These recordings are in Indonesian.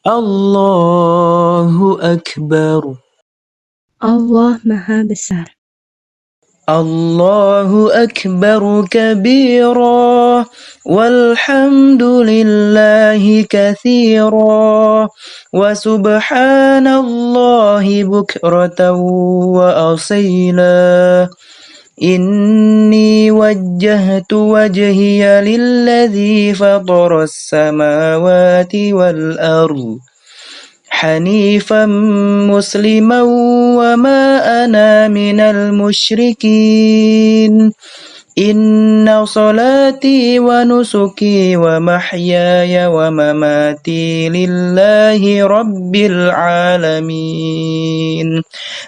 Allahu Akbar. Allah Maha Besar. Allahu Akbar kabira walhamdulillahi katsira wa subhanallahi bukratan wa asila. Inni wajjahtu wajhiya lilladzi fataras samawati wal ardh hanifan musliman wa ma ana minal musyrikin. Inna salati wa nusuki wa mahyaya wa mamati lillahi rabbil alamin.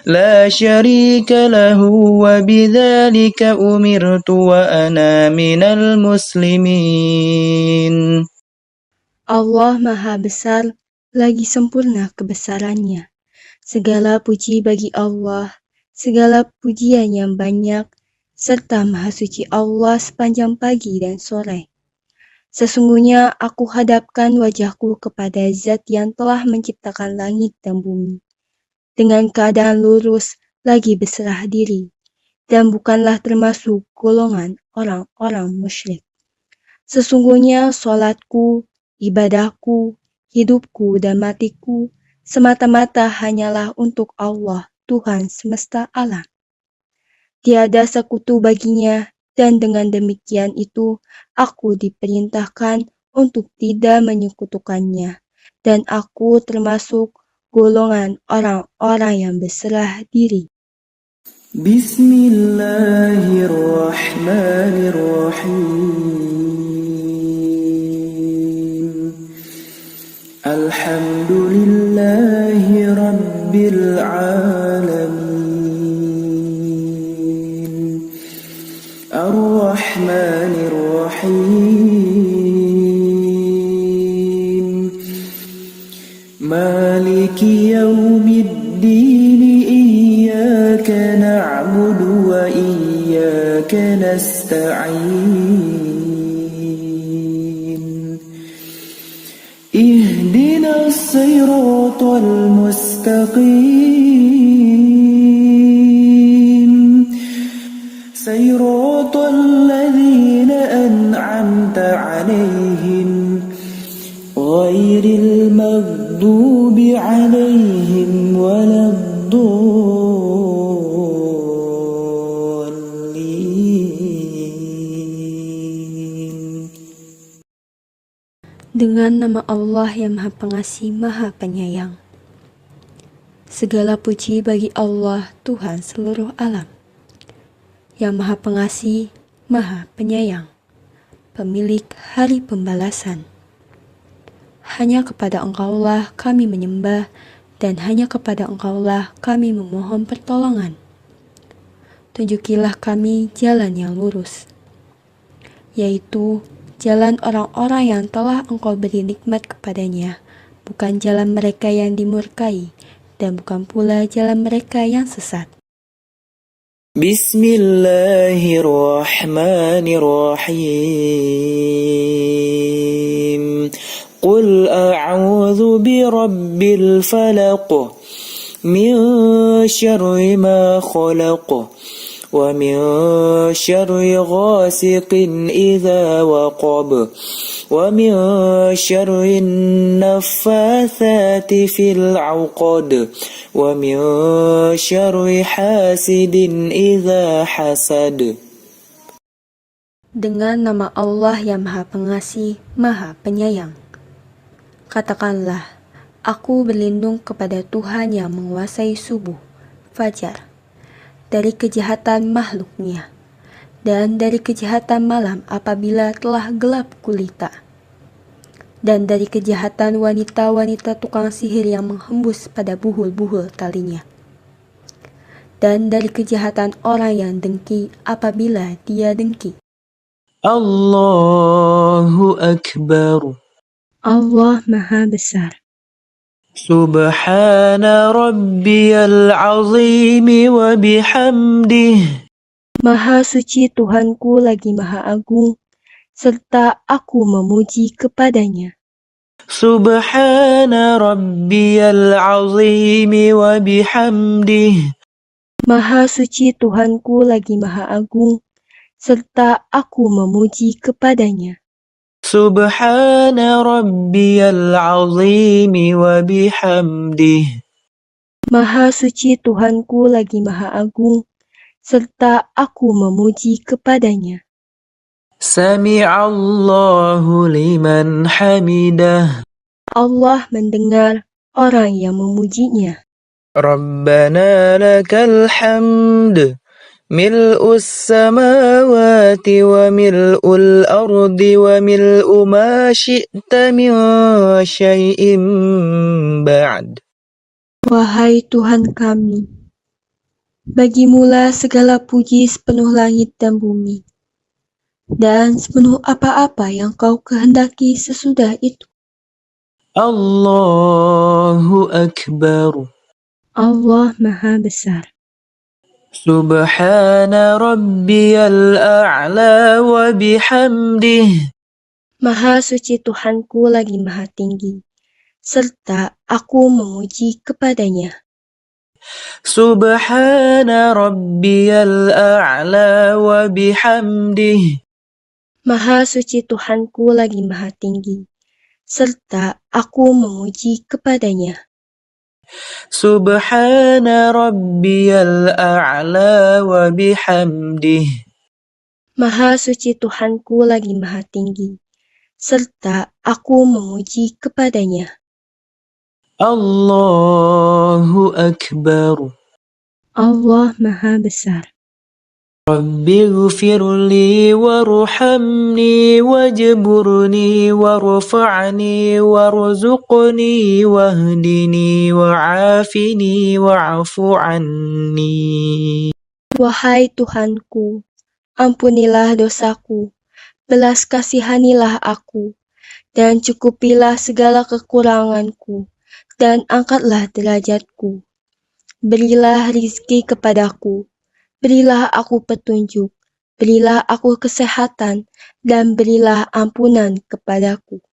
La syarika lahu wa bidzalika umirtu wa ana minal muslimin. Allah Maha Besar, lagi sempurna kebesarannya. Segala puji bagi Allah, segala pujian yang banyak, serta Maha Suci Allah sepanjang pagi dan sore. Sesungguhnya aku hadapkan wajahku kepada Zat yang telah menciptakan langit dan bumi, dengan keadaan lurus lagi berserah diri, dan bukanlah termasuk golongan orang-orang musyrik. Sesungguhnya salatku, ibadahku, hidupku dan matiku semata-mata hanyalah untuk Allah, Tuhan semesta alam. Tiada sekutu baginya, dan dengan demikian itu aku diperintahkan untuk tidak menyekutukannya, dan aku termasuk golongan orang-orang yang berserah diri. Bismillahirrahmanirrahim. Alhamdulillahi rabbil alamin. Ar-Rahmanir-Rahim. Maliki yaumiddin. Iyyaka na'budu wa iyyaka nasta'in. Ihdinas siratal mustaqim. Siratal ladzina an'amta 'alaihim ghairil maghdubi 'alaihim waladdallin. Dengan nama Allah yang Maha Pengasih, Maha Penyayang. Segala puji bagi Allah, Tuhan seluruh alam, yang Maha Pengasih, Maha Penyayang, pemilik hari pembalasan. Hanya kepada Engkaulah kami menyembah, dan hanya kepada Engkaulah kami memohon pertolongan. Tunjukilah kami jalan yang lurus, yaitu jalan orang-orang yang telah Engkau beri nikmat kepadanya, bukan jalan mereka yang dimurkai, dan bukan pula jalan mereka yang sesat. Bismillahirrahmanirrahim. Qul a'udzu birabbil falaq min syarri ma khalaq wa min syarri ghasiqin idza waqab wa min syarri naffatsati fil 'uqad wa min syarri hasidin idza hasad. Dengan nama Allah yang Maha Pengasih, Maha Penyayang. Katakanlah, aku berlindung kepada Tuhan yang menguasai subuh, fajar, dari kejahatan makhluknya, dan dari kejahatan malam apabila telah gelap gulita, dan dari kejahatan wanita-wanita tukang sihir yang menghembus pada buhul-buhul talinya, dan dari kejahatan orang yang dengki apabila dia dengki. Allahu Akbar. Allah Maha Besar. Subhana rabbiyal azim wa bihamdih. Maha suci Tuhanku lagi Maha Agung, serta aku memuji kepadanya. Subhana rabbiyal azimi wa bihamdih. Maha suci Tuhanku lagi maha agung, serta aku memuji kepadanya. Subhana rabbiyal azimi wa bihamdih. Maha suci Tuhanku lagi maha agung, serta aku memuji kepadanya. Sami'allahu liman hamidah. Allah mendengar orang yang memujinya. Rabbana lakal hamd. Mil'us samawati wa mil'ul ardi wa mil'u ma syi'ta min syai'in ba'd. Wahai Tuhan kami, bagimulah segala puji sepenuh langit dan bumi, dan sepenuh apa-apa yang kau kehendaki sesudah itu. Allahu Akbar. Allah Maha Besar. Subhana rabbiyal a'la wa bihamdih. Maha suci Tuhanku lagi maha tinggi, serta aku memuji kepadanya. Subhana rabbiyal a'la wa bihamdih. Maha suci Tuhanku lagi maha tinggi, serta aku memuji kepadanya. Subhana rabbiyal a'la wa bihamdih. Maha suci Tuhanku lagi maha tinggi, serta aku memuji kepadanya. Allahu Akbar. Allah Maha Besar. Rabbighfirli warhamni wajburni warfa'ni warzuqni wahdini wa'afini wa'fu anni. Wahai Tuhanku, ampunilah dosaku, belas kasihanilah aku, dan cukupilah segala kekuranganku, dan angkatlah derajatku. Berilah rizki kepadaku, berilah aku petunjuk, berilah aku kesehatan, dan berilah ampunan kepadaku.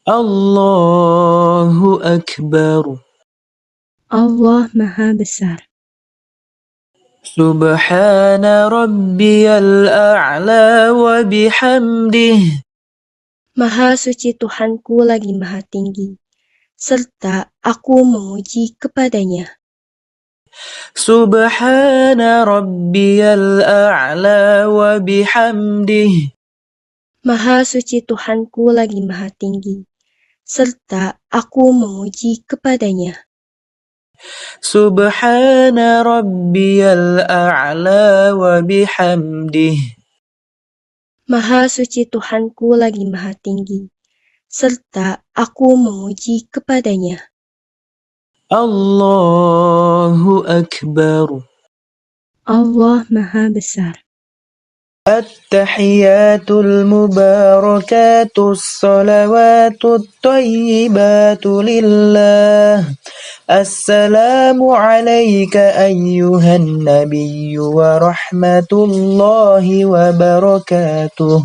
Allahu Akbar. Allah Maha Besar. Subhana rabbiyal a'la wa bihamdih. Maha suci Tuhanku lagi maha tinggi, serta aku memuji kepadanya. Subhana rabbiyal a'la wa bihamdih. Maha suci Tuhanku lagi maha tinggi, serta aku memuji kepadanya. Subhana rabbiyal a'la wa bihamdih. Maha suci Tuhanku lagi maha tinggi, serta aku memuji kepadanya. Allahu Akbar. Allah Maha Besar. At-tahiyatul mubarakatus salawatut tayyibatu lillah. Assalamu alayka ayyuhan nabiyyu wa rahmatullahi wa barakatuh.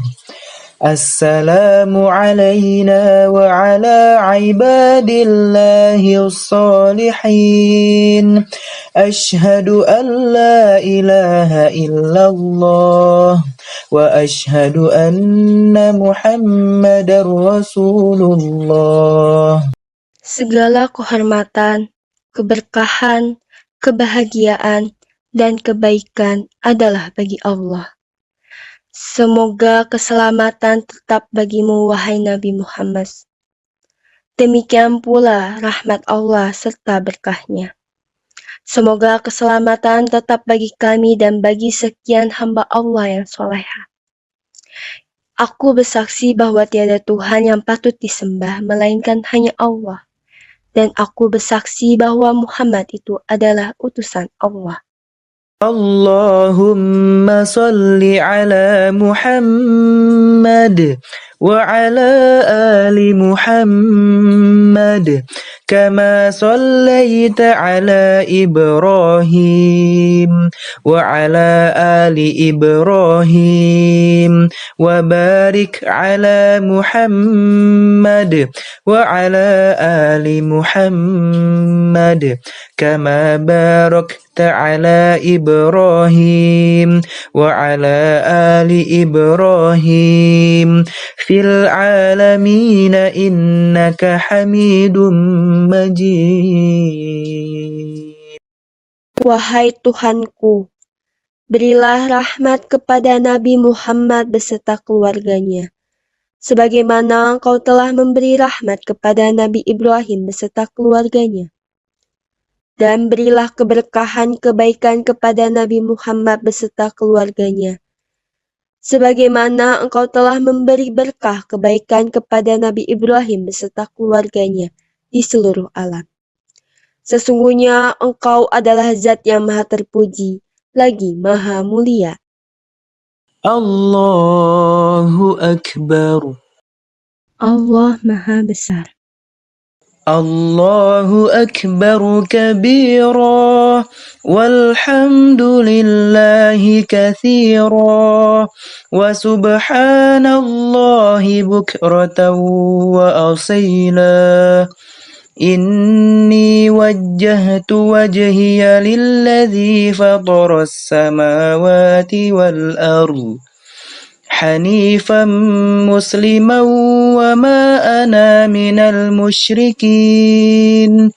Assalamu alayna wa ala ibadillahis salihin. Ashhadu an la ilaha illallah wa ashhadu anna Muhammadar Rasulullah. Segala kehormatan, keberkahan, kebahagiaan, dan kebaikan adalah bagi Allah. Semoga keselamatan tetap bagimu, wahai Nabi Muhammad. Demikian pula rahmat Allah serta berkahnya. Semoga keselamatan tetap bagi kami dan bagi sekian hamba Allah yang soleha. Aku bersaksi bahwa tiada Tuhan yang patut disembah melainkan hanya Allah. Dan aku bersaksi bahwa Muhammad itu adalah utusan Allah. Allahumma salli ala Muhammad wa ala ali Muhammad كما صليت على إبراهيم وعلى آل إبراهيم وبارك على محمد وعلى آل محمد كما باركت على إبراهيم وعلى آل إبراهيم في العالمين إنك حميد مجيد. Wahai Tuhanku, berilah rahmat kepada Nabi Muhammad beserta keluarganya, sebagaimana Engkau telah memberi rahmat kepada Nabi Ibrahim beserta keluarganya. Dan berilah keberkahan kebaikan kepada Nabi Muhammad beserta keluarganya, sebagaimana Engkau telah memberi berkah kebaikan kepada Nabi Ibrahim beserta keluarganya di seluruh alam. Sesungguhnya Engkau adalah Zat yang Maha Terpuji, lagi Maha Mulia. Allahu Akbar. Allah Maha Besar. Allahu Akbar kabira walhamdulillahi kathira wa subhanallahi bukratan wa asila. إني وجهت وجهي للذي فطر السماوات والأرض حنيفا مسلما وما أنا من المشركين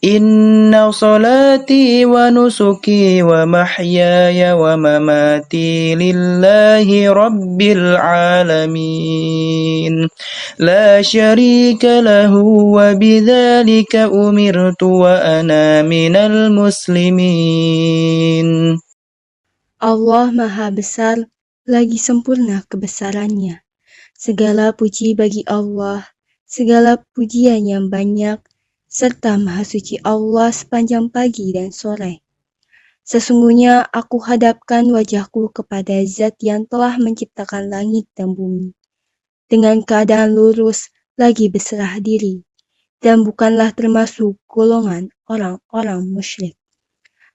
إن صلاتي ونسكي ومحياي ومماتي لله رب العالمين لا شريك له وبذلك أمرت وأنا من المسلمين. Allah Maha Besar, lagi sempurna kebesarannya. Segala puji bagi Allah, segala pujian yang banyak, serta Maha Suci Allah sepanjang pagi dan sore. Sesungguhnya aku hadapkan wajahku kepada Zat yang telah menciptakan langit dan bumi, dengan keadaan lurus lagi berserah diri, dan bukanlah termasuk golongan orang-orang musyrik.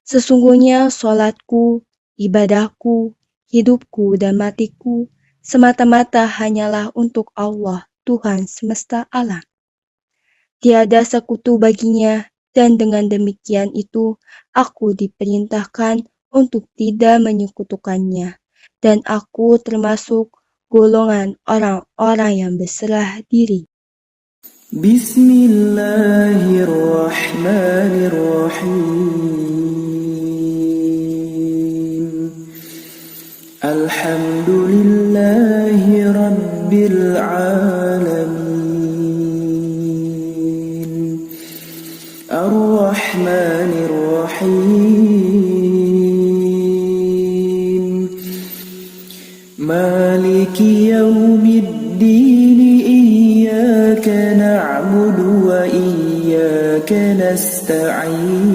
Sesungguhnya solatku, ibadahku, hidupku dan matiku semata-mata hanyalah untuk Allah, Tuhan semesta alam. Tiada sekutu baginya, dan dengan demikian itu aku diperintahkan untuk tidak menyekutukannya, dan aku termasuk golongan orang-orang yang berserah diri. Bismillahirrahmanirrahim. Alhamdulillahi Rabbil Alamin. Ar-Rahmanir-Rahim. Maliki yawmiddin. Iyyaka na'budu wa iyyaka nasta'in.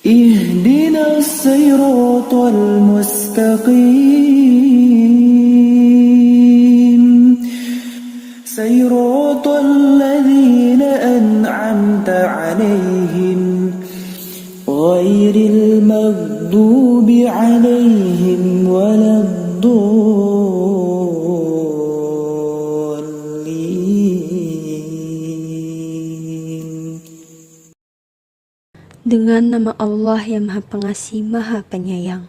Ihdinas siratal mustaqim. صراط الذين أنعمت عليهم غير المغضوب عليهم ولا الضالين. Dengan nama Allah yang Maha Pengasih, Maha Penyayang.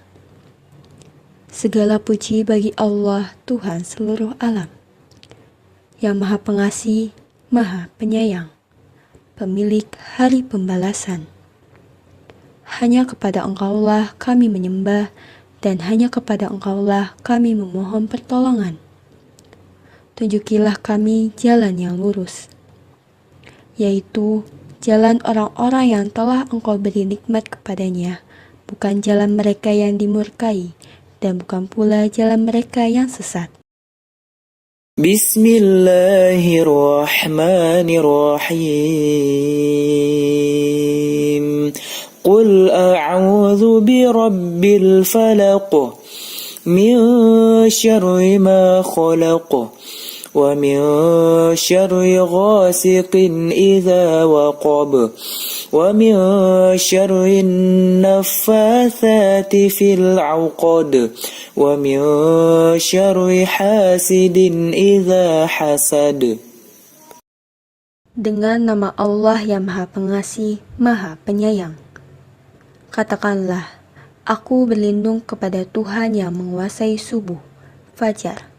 Segala puji bagi Allah, Tuhan seluruh alam, yang Maha Pengasih, Maha Penyayang, pemilik hari pembalasan. Hanya kepada Engkaulah kami menyembah, dan hanya kepada Engkaulah kami memohon pertolongan. Tunjukilah kami jalan yang lurus, yaitu jalan orang-orang yang telah Engkau beri nikmat kepadanya, bukan jalan mereka yang dimurkai, dan bukan pula jalan mereka yang sesat. Bismillahirrahmanirrahim. Qul a'udzu birabbil falaq min syarri ma khalaq ومن شر غاسق إذا وقب ومن شر النفاثات في العقد ومن شر حاسد إذا حسد. Dengan nama Allah yang Maha Pengasih, Maha Penyayang. Katakanlah, aku berlindung kepada Tuhan yang menguasai subuh, fajar,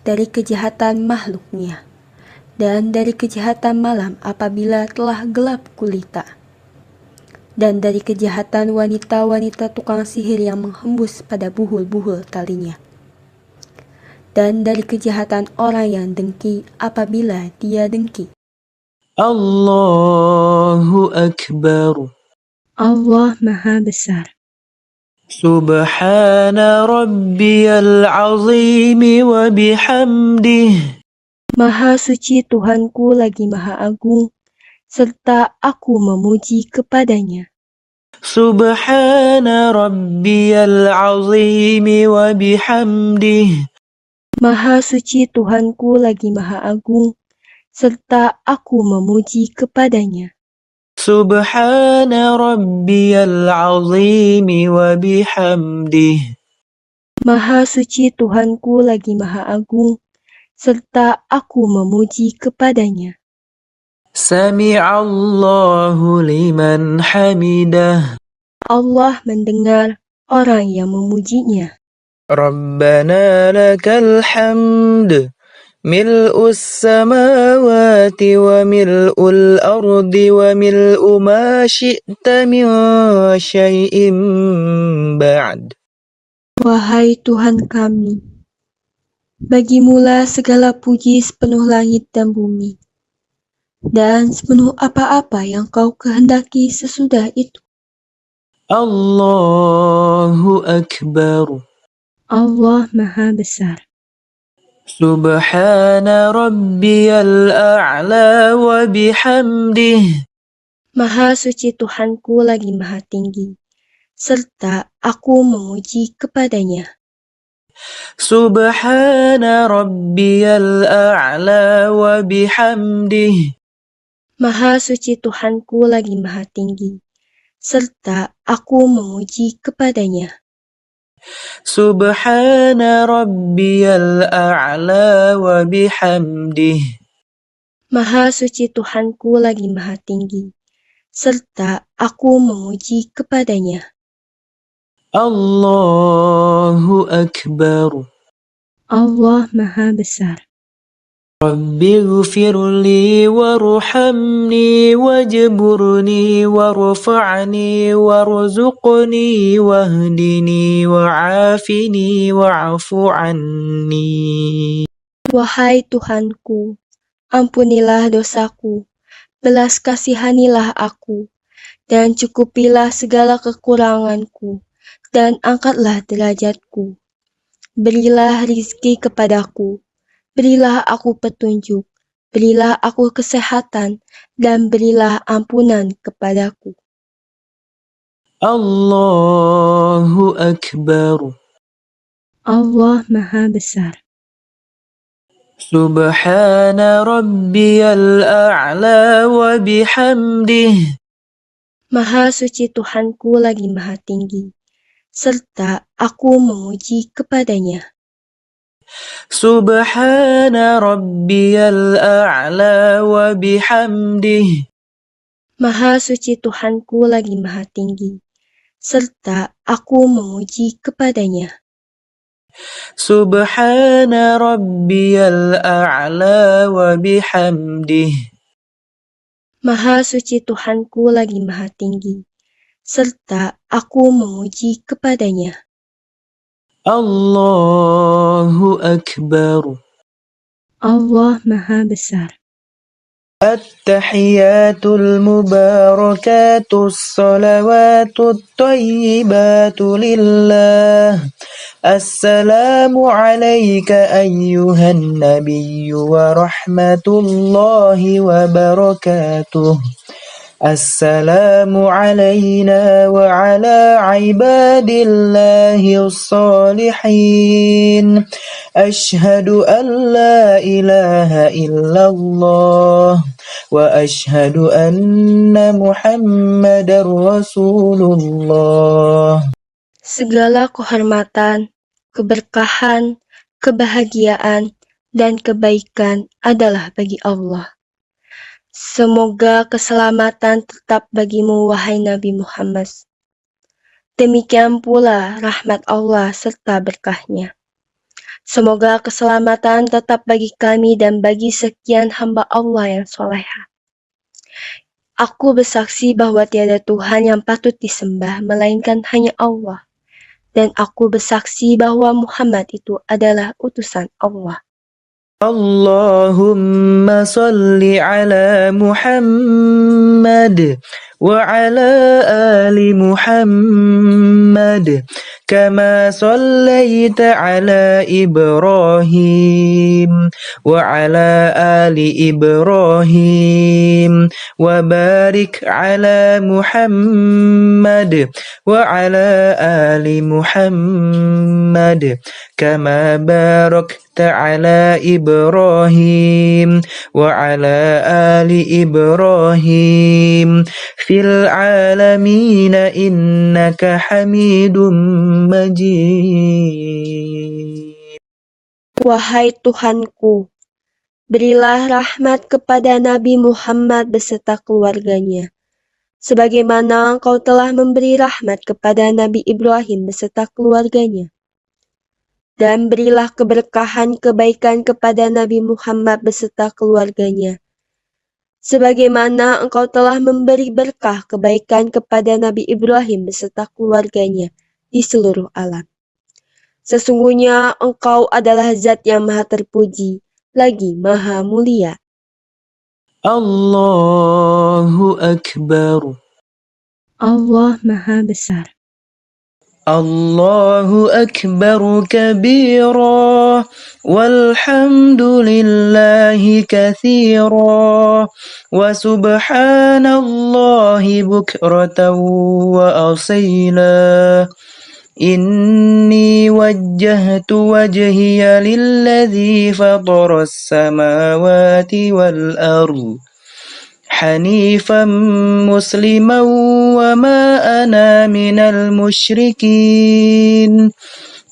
dari kejahatan makhluknya, dan dari kejahatan malam apabila telah gelap gulita, dan dari kejahatan wanita-wanita tukang sihir yang menghembus pada buhul-buhul talinya, dan dari kejahatan orang yang dengki apabila dia dengki. Allahu Akbar. Allah Maha Besar. Subhana rabbiyal azim wa bihamdih. Maha suci Tuhanku lagi Maha Agung, serta aku memuji kepadanya. Subhana rabbiyal azim wa bihamdih. Maha suci Tuhanku lagi Maha Agung, serta aku memuji kepadanya. Subhana rabbiyal azim wa bihamdih. Maha suci Tuhanku lagi Maha Agung, serta aku memuji kepadanya. Sami'allahu liman hamidah. Allah mendengar orang yang memujinya. Rabbana lakal hamd. Mil'us samawati wa mil'ul ardi wa mil'u ma syi'ta min syai'in ba'd. Wahai Tuhan kami, bagimulah segala puji sepenuh langit dan bumi, dan sepenuh apa-apa yang kau kehendaki sesudah itu. Allahu Akbar. Allah Maha Besar. Subhana rabbiyal a'la wa bihamdih. Maha suci Tuhanku lagi Maha tinggi, serta aku memuji kepadanya. Subhana rabbiyal a'la wa bihamdih. Maha suci Tuhanku lagi Maha tinggi, serta aku memuji kepadanya. Subhana rabbiyal a'la wa bihamdih. Maha suci Tuhanku lagi Maha tinggi, serta aku memuji kepadanya. Allahu Akbar. Allah Maha Besar. Rabbighfirli warhamni wajburni warfa'ni warzuqni wahdini wa'afini wa'fu anni. Wahai Tuhanku, ampunilah dosaku, belas kasihanilah aku, dan cukupilah segala kekuranganku, dan angkatlah derajatku. Berilah rizki kepadaku, berilah aku petunjuk, berilah aku kesehatan, dan berilah ampunan kepadaku. Allahu Akbar. Allah Maha Besar. Subhana rabbiyal a'la wa bihamdih. Maha suci Tuhanku lagi Maha tinggi, serta aku memuji kepadanya. Subhana rabbiyal a'la wa bihamdih. Maha suci Tuhanku lagi Maha tinggi, serta aku memuji kepadanya. Subhana rabbiyal a'la wa bihamdih. Maha suci Tuhanku lagi Maha tinggi, serta aku memuji kepadanya. Allahu Akbar. Allah Maha Besar. At-tahiyatul mubarakatus salawatut tayyibatu lillah. Assalamu alayka ayyuhan nabiyyu wa rahmatullahi wa barakatuh. السلام علينا وعلى عباد الله الصالحين أشهد أن لا إله إلا الله وأشهد أن محمدا رسول الله. Segala kehormatan, keberkahan, kebahagiaan, dan kebaikan adalah bagi Allah. Semoga keselamatan tetap bagimu, wahai Nabi Muhammad. Demikian pula rahmat Allah serta berkahnya. Semoga keselamatan tetap bagi kami dan bagi sekian hamba Allah yang soleha. Aku bersaksi bahwa tiada Tuhan yang patut disembah melainkan hanya Allah. Dan aku bersaksi bahwa Muhammad itu adalah utusan Allah. Allahumma salli ala Muhammad wa ala ali Muhammad kama sallaita ala Ibrahim wa ala ali Ibrahim wa barik ala Muhammad wa ala ali Muhammad kama barakta ala Ibrahim wa ala ali Ibrahim fil alamin innaka Hamidum Majid. Wahai Tuhanku, berilah rahmat kepada Nabi Muhammad beserta keluarganya, sebagaimana Engkau telah memberi rahmat kepada Nabi Ibrahim beserta keluarganya. Dan berilah keberkahan kebaikan kepada Nabi Muhammad beserta keluarganya, sebagaimana Engkau telah memberi berkah kebaikan kepada Nabi Ibrahim beserta keluarganya di seluruh alam. Sesungguhnya Engkau adalah Zat yang Maha Terpuji, lagi Maha Mulia. Allahu Akbar. Allah Maha Besar. Allahu Akbar kabira walhamdulillahi kathira wa subhanallahi bukratan wa asila. Inni wajjahtu wajhiya lilladzi fataras samawati wal ardh حنيفا مسلما وما أنا من المشركين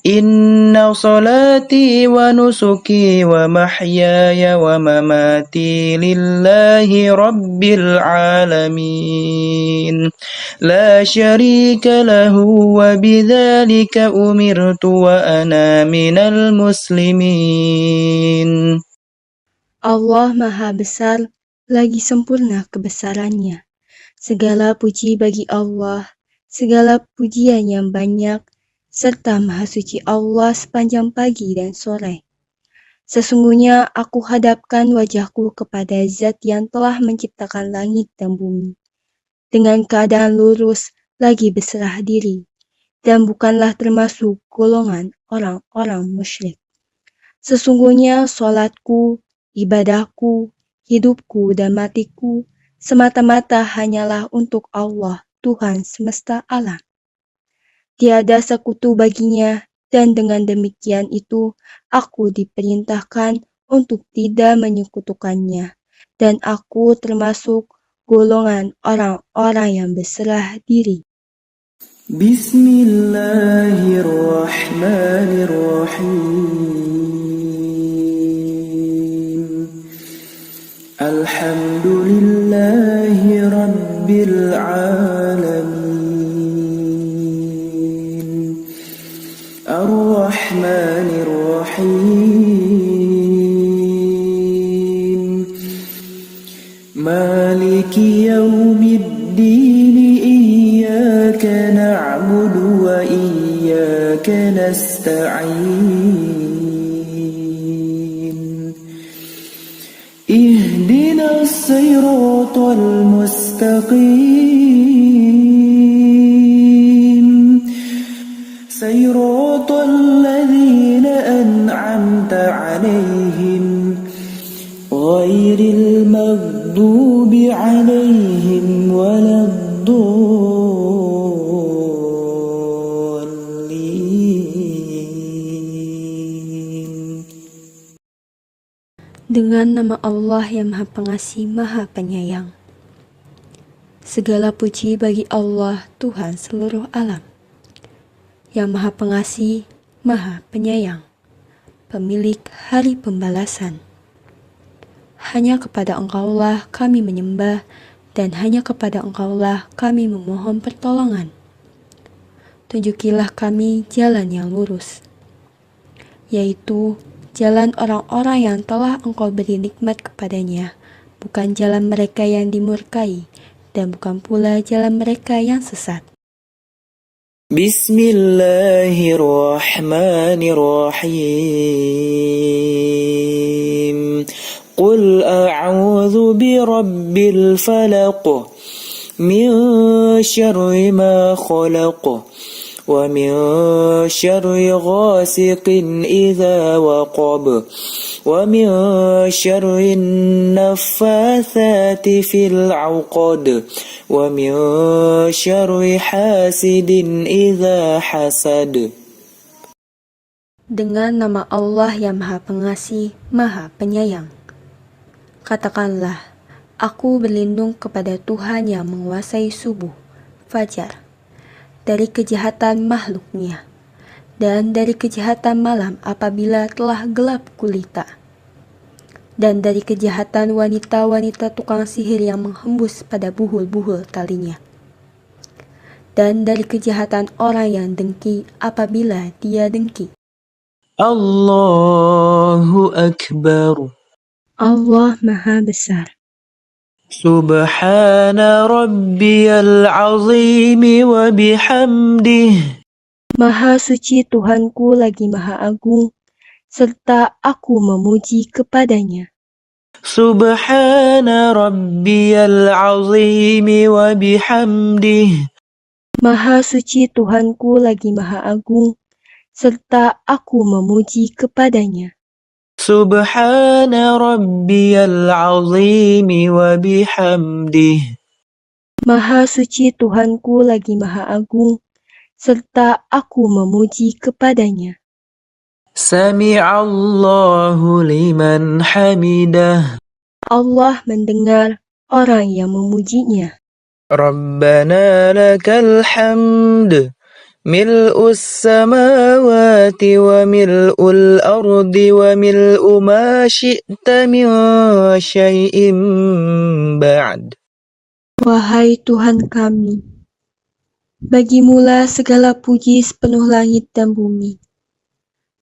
إن صلاتي ونسكي ومحياي ومماتي لله رب العالمين لا شريك له وبذلك أمرت وأنا من المسلمين. Allah Maha Besar, lagi sempurna kebesarannya. Segala puji bagi Allah, segala pujian yang banyak, serta Maha Suci Allah sepanjang pagi dan sore. Sesungguhnya aku hadapkan wajahku kepada Zat yang telah menciptakan langit dan bumi, dengan keadaan lurus lagi berserah diri, dan bukanlah termasuk golongan orang-orang musyrik. Sesungguhnya salatku, ibadahku, hidupku dan matiku semata-mata hanyalah untuk Allah, Tuhan semesta alam. Tiada sekutu baginya, dan dengan demikian itu aku diperintahkan untuk tidak menyekutukannya, dan aku termasuk golongan orang-orang yang berserah diri. Bismillahirrahmanirrahim. Alhamdulillahi Rabbil Alamin. Ar-Rahmanir Rahim. Maliki Yawmiddin. Iyyaka na'budu wa iyyaka nasta'in. اهدنا الصراط المستقيم صراط الذين أنعمت عليهم غير المغضوب عليهم ولا الضالين. Dengan nama Allah yang Maha Pengasih, Maha Penyayang. Segala puji bagi Allah, Tuhan seluruh alam, yang Maha Pengasih, Maha Penyayang, pemilik hari pembalasan. Hanya kepada Engkaulah kami menyembah, dan hanya kepada Engkaulah kami memohon pertolongan. Tunjukilah kami jalan yang lurus, yaitu jalan orang-orang yang telah Engkau beri nikmat kepadanya, bukan jalan mereka yang dimurkai, dan bukan pula jalan mereka yang sesat. Bismillahirrahmanirrahim. Qul a'udzu birabbil falaq, min syarri ma khalaq, wa min syarri ghasiqin idza waqab, wa min syarri naffatsati fil 'uqad, wa min syarri hasidin idza hasad. Dengan nama Allah yang Maha Pengasih, Maha Penyayang. Katakanlah, aku berlindung kepada Tuhan yang menguasai subuh, fajar, dari kejahatan makhluknya, dan dari kejahatan malam apabila telah gelap gulita, dan dari kejahatan wanita-wanita tukang sihir yang menghembus pada buhul-buhul talinya, dan dari kejahatan orang yang dengki apabila dia dengki. Allahu Akbar. Allah Maha Besar. Subhana rabbiyal azim wa bihamdih. Maha suci Tuhanku lagi Maha Agung, serta aku memuji kepadanya. Subhana rabbiyal azim wa bihamdih. Maha suci Tuhanku lagi Maha Agung, serta aku memuji kepadanya. Subhana rabbiyal azim wa bihamdih. Maha suci Tuhanku lagi Maha Agung, serta aku memuji kepadanya. Sami'allahu liman hamidah. Allah mendengar orang yang memujinya. Rabbana lakal hamd. Mil'us samawati wa mil'ul ardi wa mil'u ma syi'ta min syai'in ba'd. Wahai Tuhan kami, bagimulah segala puji sepenuh langit dan bumi,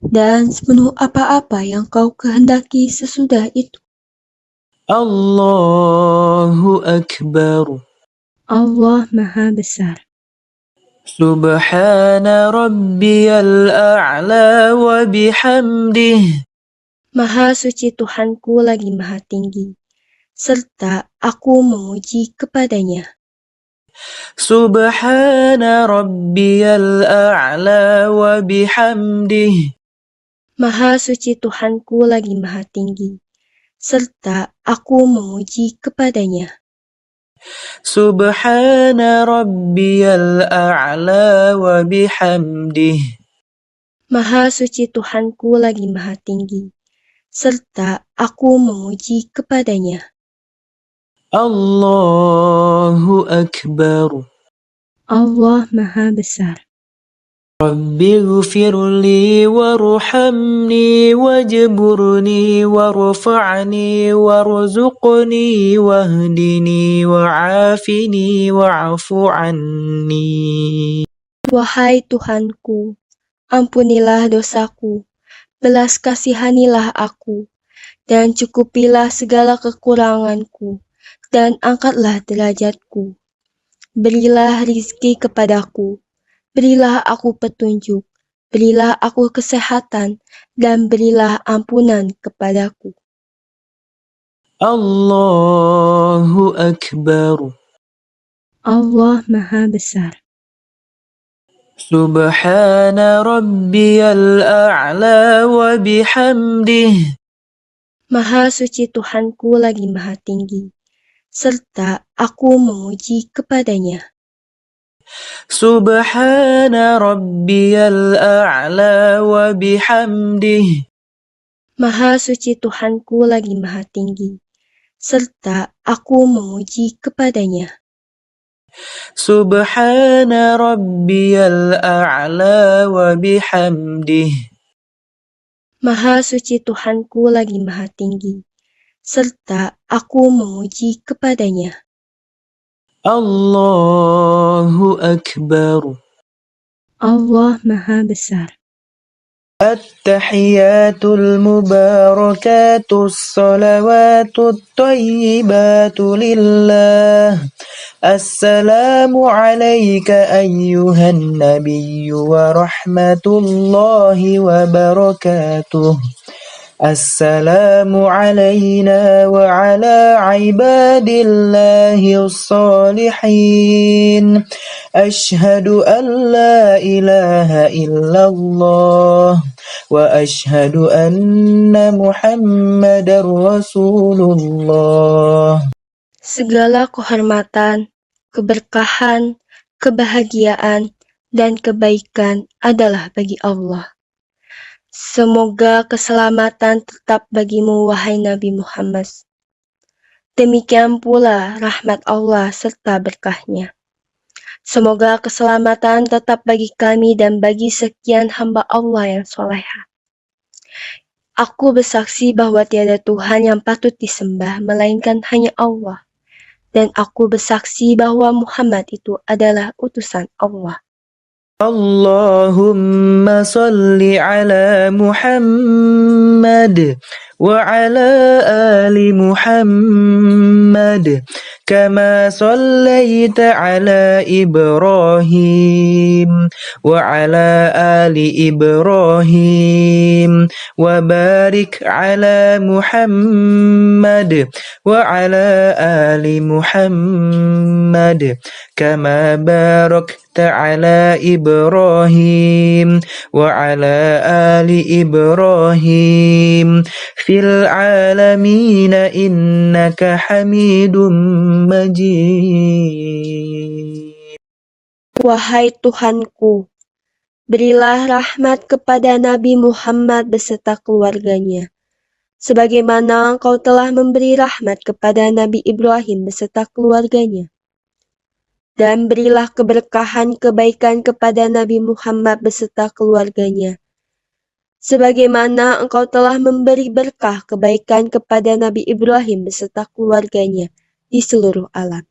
dan sepenuh apa-apa yang kau kehendaki sesudah itu. Allahu Akbar. Allah Maha Besar. Subhana rabbiyal a'la wa bihamdih. Maha suci Tuhanku lagi Maha Tinggi, serta aku memuji kepadanya. Subhana rabbiyal a'la wa bihamdih. Maha suci Tuhanku lagi Maha Tinggi, serta aku memuji kepadanya. Subhana rabbiyal a'la wa bihamdih. Maha suci Tuhanku lagi Maha Tinggi, serta aku memuji kepadanya. Allahu Akbar. Allah Maha Besar. Rabbighfirli warhamni wajburni warfa'ni warzuqni wahdini wa'afini wa'fu anni. Wahai Tuhanku, ampunilah dosaku, belas kasihanilah aku, dan cukupilah segala kekuranganku, dan angkatlah derajatku. Berilah rizki kepadaku, berilah aku petunjuk, berilah aku kesehatan, dan berilah ampunan kepadaku. Allahu Akbar. Allah Maha Besar. Subhana rabbiyal a'la wa bihamdih. Maha suci Tuhanku lagi Maha Tinggi, serta aku memuji kepadanya. Subhana rabbiyal a'la wa bihamdih. Maha suci Tuhanku lagi maha tinggi, serta aku memuji kepadanya. Subhana rabbiyal a'la wa bihamdih. Maha suci Tuhanku lagi maha tinggi, serta aku memuji kepadanya. Allahu Akbar. Allah Maha Besar. التحيات المباركات الصلوات الطيبات لله. السلام عليك أيها النبي ورحمة الله وبركاته. السلام علينا وعلى عباد الله الصالحين. أشهد أن لا إله إلا الله وأشهد أن محمدا رسول الله. Segala kehormatan, keberkahan, kebahagiaan, dan kebaikan adalah bagi Allah. Semoga keselamatan tetap bagimu, wahai Nabi Muhammad. Demikian pula rahmat Allah serta berkahnya. Semoga keselamatan tetap bagi kami dan bagi sekian hamba Allah yang soleha. Aku bersaksi bahwa tiada Tuhan yang patut disembah melainkan hanya Allah. Dan aku bersaksi bahwa Muhammad itu adalah utusan Allah. Allahumma salli ala Muhammad wa ala ali Muhammad kama sallaita ala Ibrahim wa ala ali Ibrahim wa barik ala Muhammad wa ala ali Muhammad kama barakta ala Ibrahim wa ala ali Ibrahim fil alamin innaka Hamidum Majid. Wahai Tuhanku, berilah rahmat kepada Nabi Muhammad beserta keluarganya, sebagaimana Engkau telah memberi rahmat kepada Nabi Ibrahim beserta keluarganya. Dan berilah keberkahan kebaikan kepada Nabi Muhammad beserta keluarganya, sebagaimana Engkau telah memberi berkah kebaikan kepada Nabi Ibrahim beserta keluarganya di seluruh alam.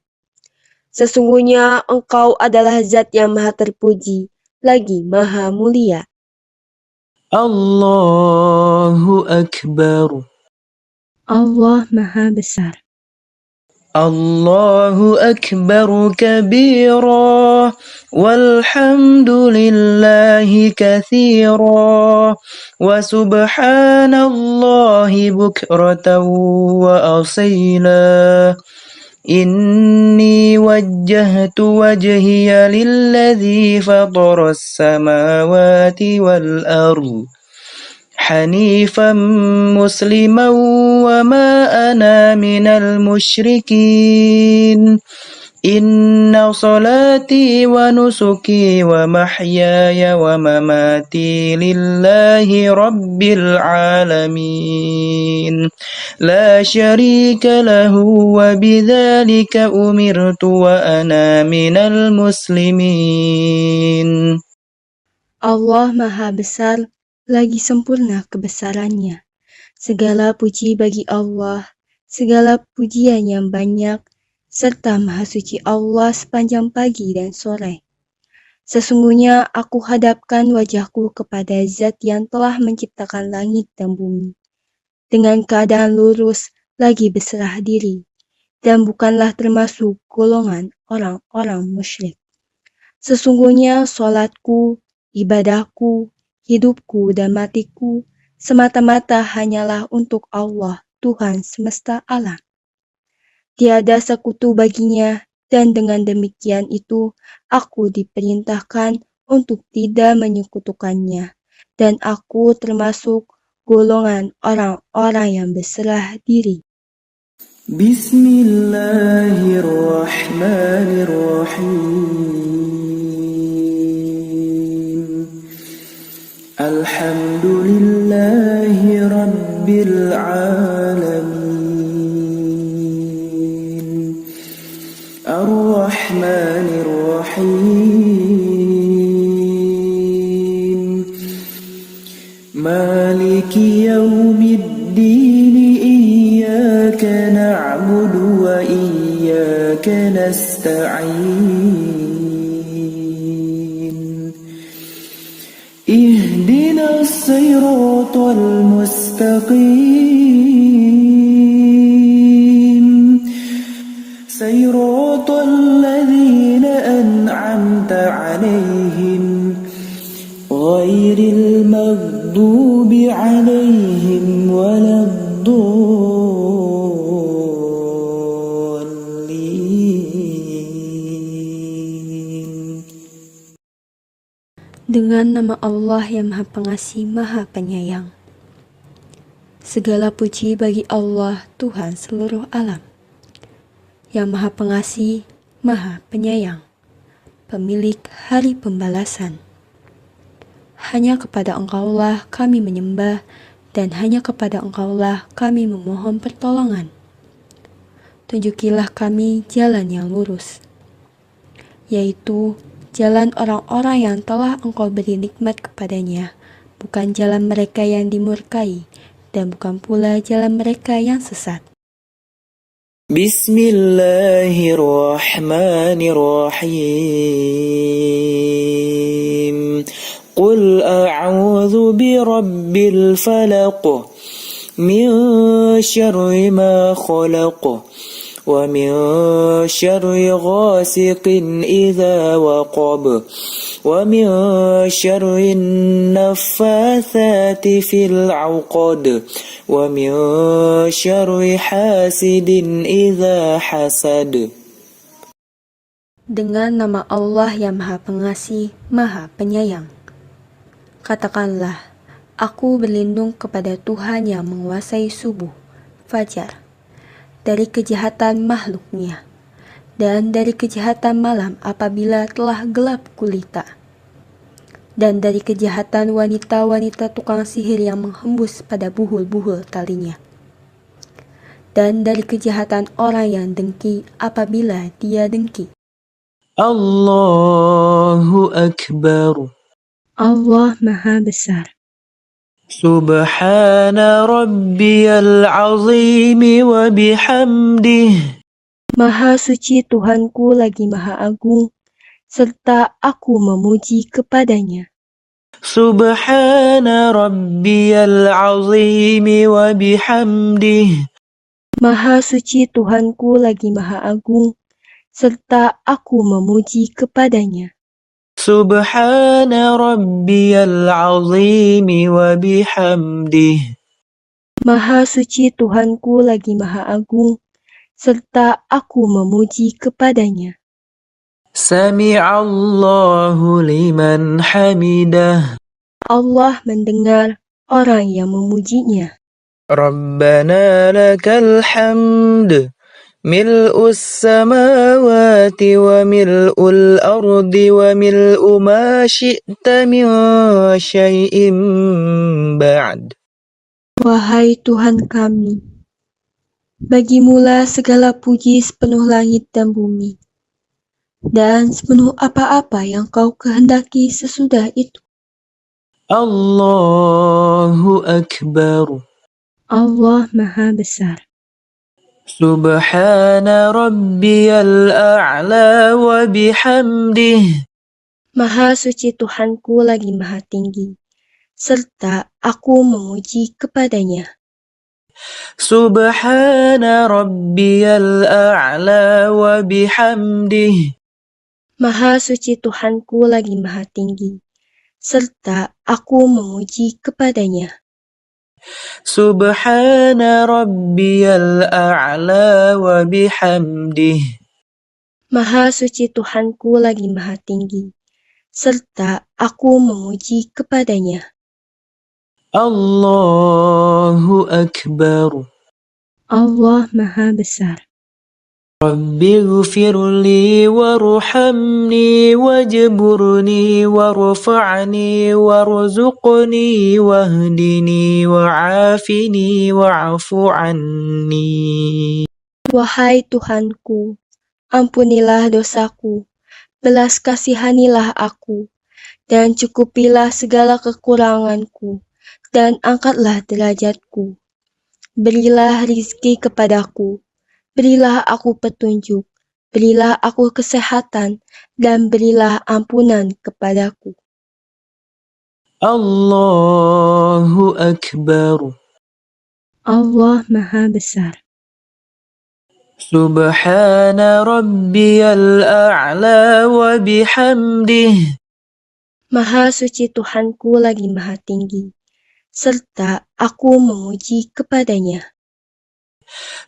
Sesungguhnya Engkau adalah Zat yang maha terpuji, lagi maha mulia. Allahu Akbar. Allah Maha Besar. Allahu Akbar kabira walhamdulillahi kathira wa subhanallahi bukratan wa asila. Inni wajjahtu wajhiya lilladzi fatara as-samawati wal ardh حنيفا مسلما وما أنا من المشركين إن صلاتي ونسكي ومحياي ومماتي لله رب العالمين لا شريك له وبذلك أمرت وأنا من المسلمين. Allah Maha Besar, lagi sempurna kebesarannya. Segala puji bagi Allah, segala pujian yang banyak, serta Maha Suci Allah sepanjang pagi dan sore. Sesungguhnya aku hadapkan wajahku kepada Zat yang telah menciptakan langit dan bumi, dengan keadaan lurus lagi berserah diri, dan bukanlah termasuk golongan orang-orang musyrik. Sesungguhnya solatku, ibadahku, hidupku dan matiku semata-mata hanyalah untuk Allah, Tuhan semesta alam. Tiada sekutu baginya, dan dengan demikian itu aku diperintahkan untuk tidak menyekutukannya, dan aku termasuk golongan orang-orang yang berserah diri. Bismillahirrahmanirrahim. Alhamdulillahi Rabbil Alamin. Ar-Rahmanir-Rahim. Maliki yawmiddin. Iyyaka na'budu wa iyyaka nasta'in. Ihdinas siratal mustaqim. Siratal ladzina an'amta 'alaihim ghairil maghdubi 'alaihim waladdallin. Dengan nama Allah yang Maha Pengasih, Maha Penyayang. Segala puji bagi Allah, Tuhan seluruh alam, yang Maha Pengasih, Maha Penyayang, pemilik hari pembalasan. Hanya kepada Engkaulah kami menyembah, dan hanya kepada Engkaulah kami memohon pertolongan. Tunjukilah kami jalan yang lurus, yaitu jalan orang-orang yang telah Engkau beri nikmat kepadanya, bukan jalan mereka yang dimurkai, dan bukan pula jalan mereka yang sesat. Bismillahirrahmanirrahim. Qul a'udzu birabbil falaq. Min syarri ma khalaq. Wa min syarri ghasiqin idza waqab. Wa min syarri naffatsati fil 'uqad. Wa min syarri hasidin idza hasad. Dengan nama Allah yang Maha Pengasih, Maha Penyayang. Katakanlah, aku berlindung kepada Tuhan yang menguasai subuh, fajar, dari kejahatan makhluknya, dan dari kejahatan malam apabila telah gelap gulita, dan dari kejahatan wanita-wanita tukang sihir yang menghembus pada buhul-buhul talinya, dan dari kejahatan orang yang dengki apabila dia dengki. Allahu Akbar. Allah Maha Besar. Subhana rabbiyal azim wa bihamdih. Maha suci Tuhanku lagi Maha Agung, serta aku memuji kepadanya. Subhana rabbiyal azim wa bihamdih. Maha suci Tuhanku lagi Maha Agung, serta aku memuji kepadanya. Subhana rabbiyal azim wa bihamdih. Maha suci Tuhanku lagi Maha Agung, serta aku memuji kepadanya. Sami'allahu liman hamidah. Allah mendengar orang yang memujinya. Rabbana lakal hamd. Mil'us samawati wa mil'ul ardi wa mil'u ma syi'ta min syai'in ba'd. Wahai Tuhan kami, bagimulah segala puji sepenuh langit dan bumi, dan sepenuh apa-apa yang kau kehendaki sesudah itu. Allahu Akbar. Allah Maha Besar. Subhana rabbiyal a'la wa bihamdih. Maha suci Tuhanku lagi Maha tinggi, serta aku memuji kepadanya. Subhana rabbiyal a'la wa bihamdih. Maha suci Tuhanku lagi Maha tinggi, serta aku memuji kepadanya. Subhana rabbiyal a'la wa bihamdih. Maha suci Tuhanku lagi Maha tinggi, serta aku memuji kepadanya. Allahu Akbar. Allah Maha Besar. رب اغفر لي وارحمني واجبرني وارفعني وارزقني واهدني وعافني واعف عني. Wahai Tuhanku, ampunilah dosaku, belas kasihanilah aku, dan cukupilah segala kekuranganku, dan angkatlah derajatku. Berilah rizki kepadaku, berilah aku petunjuk, berilah aku kesehatan, dan berilah ampunan kepadaku. Allahu Akbar. Allah Maha Besar. Subhana rabbiyal a'la wa bihamdih. Maha suci Tuhanku lagi maha tinggi, serta aku memuji kepadanya.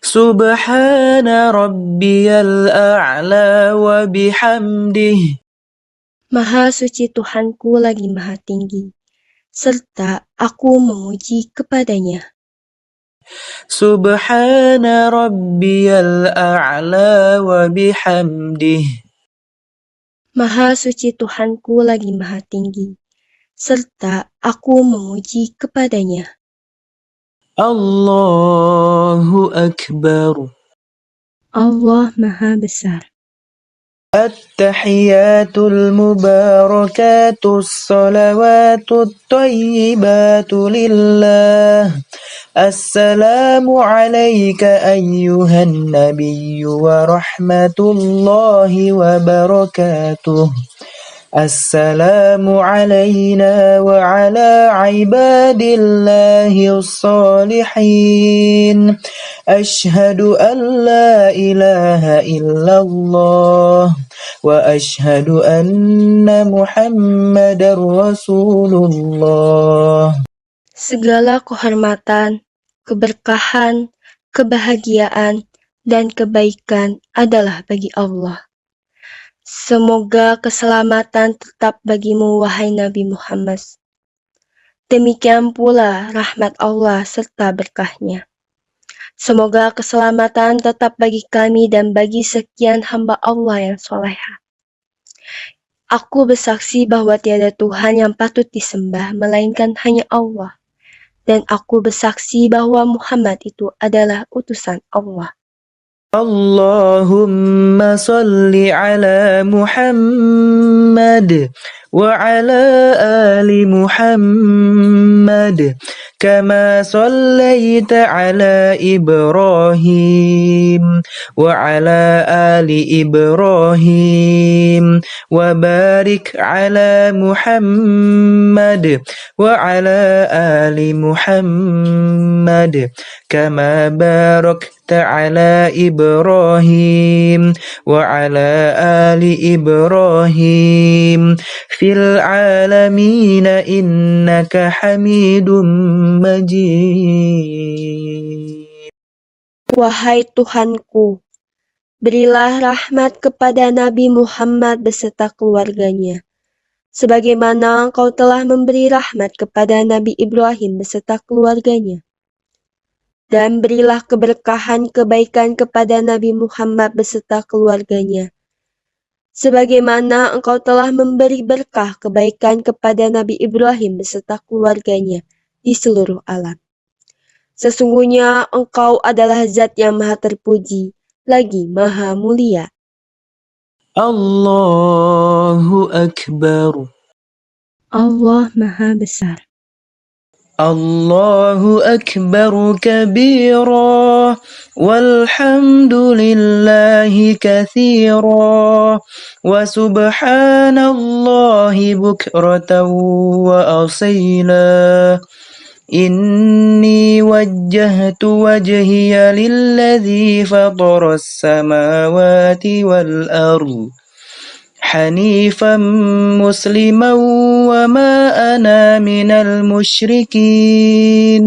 Subhana rabbiyal a'la wa bihamdih. Maha suci Tuhanku lagi maha tinggi, serta aku memuji kepadanya. Subhana rabbiyal a'la wa bihamdih. Maha suci Tuhanku lagi maha tinggi, serta aku memuji kepadanya. Allahu Akbar. Allah Maha Besar. التحيات المباركات الصلوات الطيبات لله. السلام عليك أيها النبي ورحمة الله وبركاته. السلام علينا وعلى عباد الله الصالحين. أشهد أن لا إله إلا الله وأشهد أن محمدا رسول الله. Segala kehormatan, keberkahan, kebahagiaan, dan kebaikan adalah bagi Allah. Semoga keselamatan tetap bagimu, wahai Nabi Muhammad. Demikian pula rahmat Allah serta berkahnya. Semoga keselamatan tetap bagi kami dan bagi sekian hamba Allah yang soleha. Aku bersaksi bahwa tiada Tuhan yang patut disembah melainkan hanya Allah. Dan aku bersaksi bahwa Muhammad itu adalah utusan Allah. Allahumma salli ala Muhammad wa ala ali Muhammad kama sallaita ala Ibrahim wa ala ali Ibrahim wa barik ala Muhammad wa ala ali Muhammad kama barakta ala Ibrahim wa ala ali Ibrahim fil alamin innaka Hamidum Majid. Wahai Tuhanku, berilah rahmat kepada Nabi Muhammad beserta keluarganya, sebagaimana Engkau telah memberi rahmat kepada Nabi Ibrahim beserta keluarganya. Dan berilah keberkahan kebaikan kepada Nabi Muhammad beserta keluarganya, sebagaimana Engkau telah memberi berkah kebaikan kepada Nabi Ibrahim beserta keluarganya di seluruh alam. Sesungguhnya Engkau adalah Zat yang maha terpuji, lagi maha mulia. Allahu Akbar. Allah Maha Besar. Allahu Akbar kabira walhamdulillahi kathira wa subhanallahi bukratan wa asila. Inni wajjahtu wajhiya lilladzi fatara as-samawati wal ardh حنيفا مسلما وما أنا من المشركين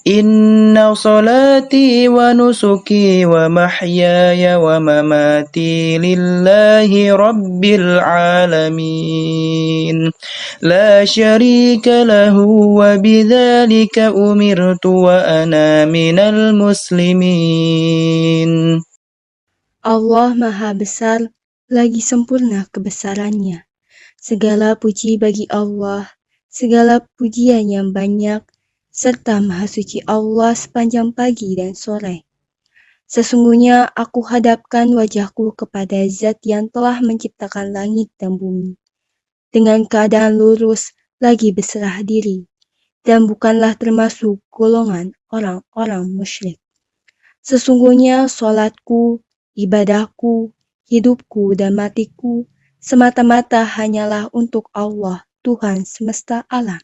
Inna salati wa nusuki wa mahyaya wa mamati lillahi rabbil alamin. La syarika lahu wa bidzalika umirtu wa ana minal muslimin. Allah Maha Besar, lagi sempurna kebesarannya. Segala puji bagi Allah, segala pujian yang banyak, serta Maha Suci Allah sepanjang pagi dan sore. Sesungguhnya aku hadapkan wajahku kepada Zat yang telah menciptakan langit dan bumi, dengan keadaan lurus lagi berserah diri, dan bukanlah termasuk golongan orang-orang musyrik. Sesungguhnya solatku, ibadahku, hidupku dan matiku semata-mata hanyalah untuk Allah, Tuhan semesta alam.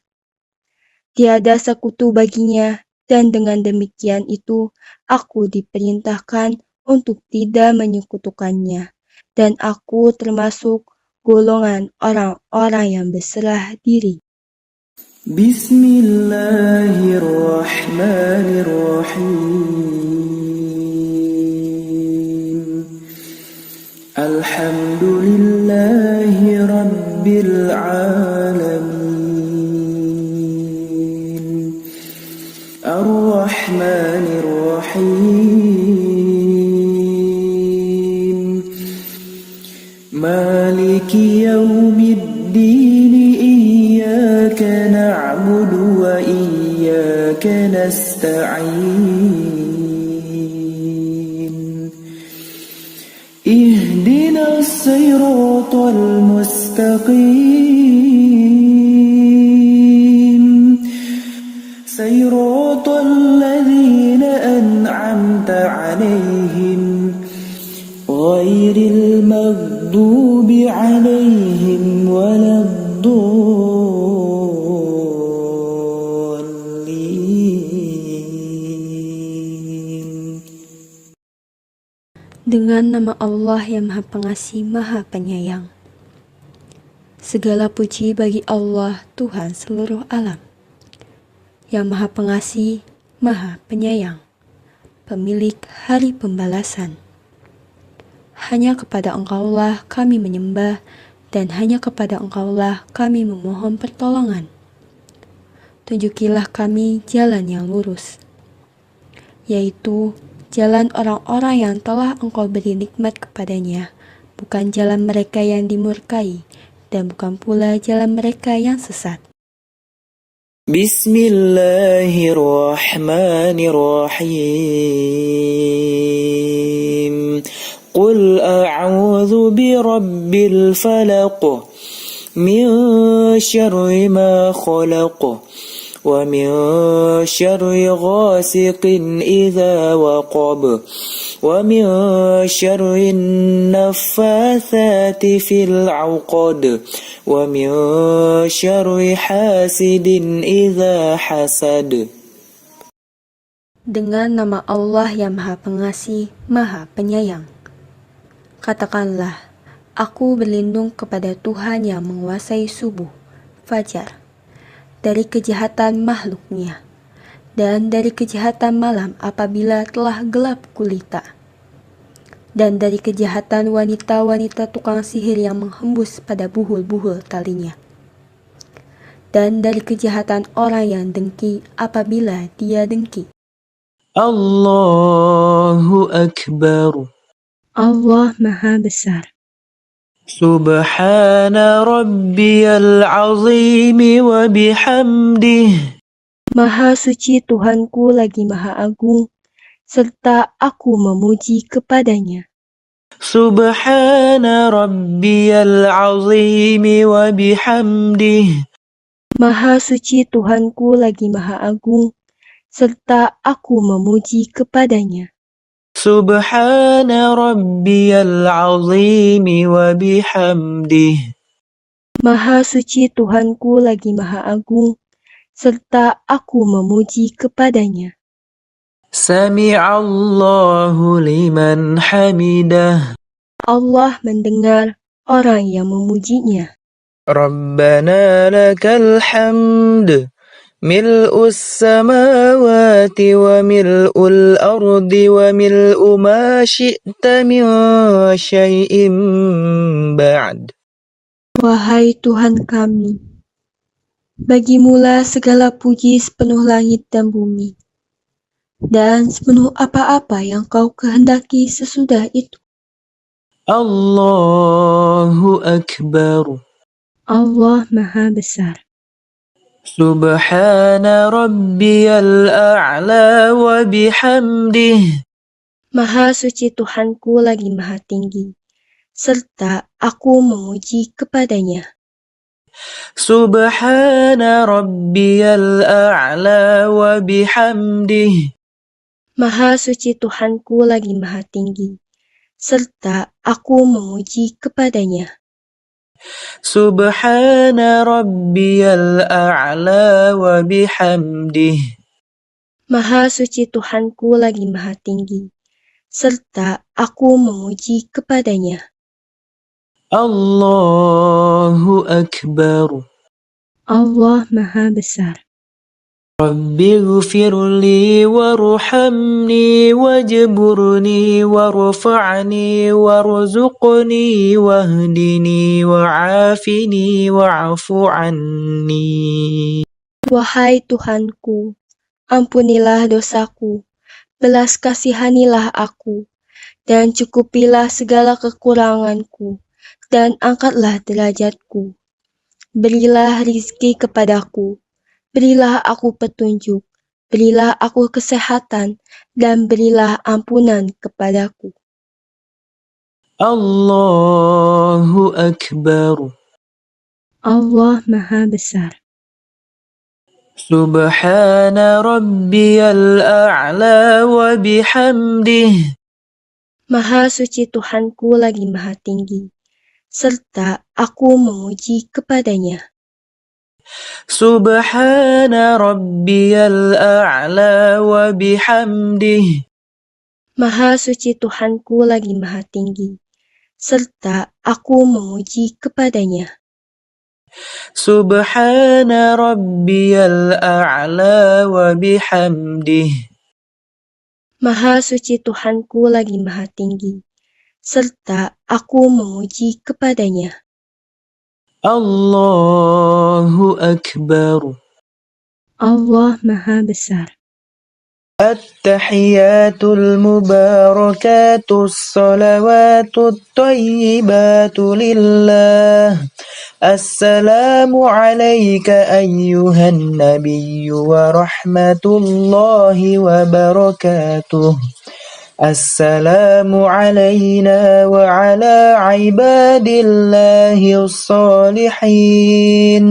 Tiada sekutu baginya, dan dengan demikian itu aku diperintahkan untuk tidak menyekutukannya, dan aku termasuk golongan orang-orang yang berserah diri. Bismillahirrahmanirrahim. Alhamdulillahi rabbil alamin. Ar-Rahmanir-Rahim. Maliki yaumiddin. Iyyaka na'budu wa iyyaka nasta'in. Ihdinas siratal mustaqim. Siratal ladzina an'amta 'alaihim ghairil maghdubi 'alaihim waladdallin. Dengan nama Allah yang Maha Pengasih, Maha Penyayang. Segala puji bagi Allah, Tuhan seluruh alam, yang Maha Pengasih, Maha Penyayang, pemilik hari pembalasan. Hanya kepada Engkaulah kami menyembah, dan hanya kepada Engkaulah kami memohon pertolongan. Tunjukilah kami jalan yang lurus, yaitu jalan orang-orang yang telah Engkau beri nikmat kepadanya, bukan jalan mereka yang dimurkai, dan bukan pula jalan mereka yang sesat. Bismillahirrahmanirrahim. Qul a'udzu birabbil falaq, min syarri ma khalaq, wa min syarri ghasiqin idza waqab, wa min syarri naffatsati fil 'uqad, wa min syarri hasidin idza hasad. Dengan nama Allah yang Maha Pengasih, Maha Penyayang. Katakanlah, aku berlindung kepada Tuhan yang menguasai subuh, fajar, dari kejahatan makhluknya, dan dari kejahatan malam apabila telah gelap gulita, dan dari kejahatan wanita-wanita tukang sihir yang menghembus pada buhul-buhul talinya, dan dari kejahatan orang yang dengki apabila dia dengki. Allahu Akbar. Allah Maha Besar. Subhana rabbiyal azim wa bihamdih. Maha suci Tuhanku lagi Maha Agung, serta aku memuji kepadanya. Subhana rabbiyal azim wa bihamdih. Maha suci Tuhanku lagi Maha Agung, serta aku memuji kepadanya. Subhana rabbiyal azim wa bihamdih. Maha suci Tuhanku lagi Maha Agung, serta aku memuji kepadanya. Sami'allahu liman hamidah. Allah mendengar orang yang memujinya. Rabbana lakal hamd. ملء السماوات وملء الأرض وملء ما شئت من شيء بعد. Wahai Tuhan kami, bagimulah segala puji sepenuh langit dan bumi, dan sepenuh apa-apa yang kau kehendaki sesudah itu. Allahu Akbar. Allah Maha Besar. Subhana rabbiyal a'la wa bihamdih. Maha suci Tuhanku lagi maha tinggi, serta aku memuji kepadanya. Subhana rabbiyal a'la wa bihamdih. Maha suci Tuhanku lagi maha tinggi, serta aku memuji kepadanya. Subhana rabbiyal a'la wa bihamdih. Maha suci Tuhanku lagi maha tinggi, serta aku memuji kepadanya. Allahu Akbar. Allah Maha Besar. Rabbi ghfirli warhamni wajburni warfa'ni warzuqni wahdini wa'afini wa'afu anni. Wahai Tuhanku, ampunilah dosaku, belas kasihanilah aku, dan cukupilah segala kekuranganku, dan angkatlah derajatku. Berilah rizki kepadaku, berilah aku petunjuk, berilah aku kesehatan, dan berilah ampunan kepadaku. Allahu Akbar. Allah Maha Besar. Subhana rabbiyal a'la wa bihamdih. Maha suci Tuhanku lagi maha tinggi, serta aku memuji kepadanya. Subhana rabbiyal a'la wa bihamdih. Maha suci Tuhanku lagi maha tinggi, serta aku memuji kepadanya. Subhana rabbiyal a'la wa bihamdih. Maha suci Tuhanku lagi maha tinggi, serta aku memuji kepadanya. Allahu Akbar. Allah Maha Besar. التحيات المباركات الصلوات الطيبات لله. السلام عليك أيها النبي ورحمة الله وبركاته. السلام علينا وعلى عباد الله الصالحين.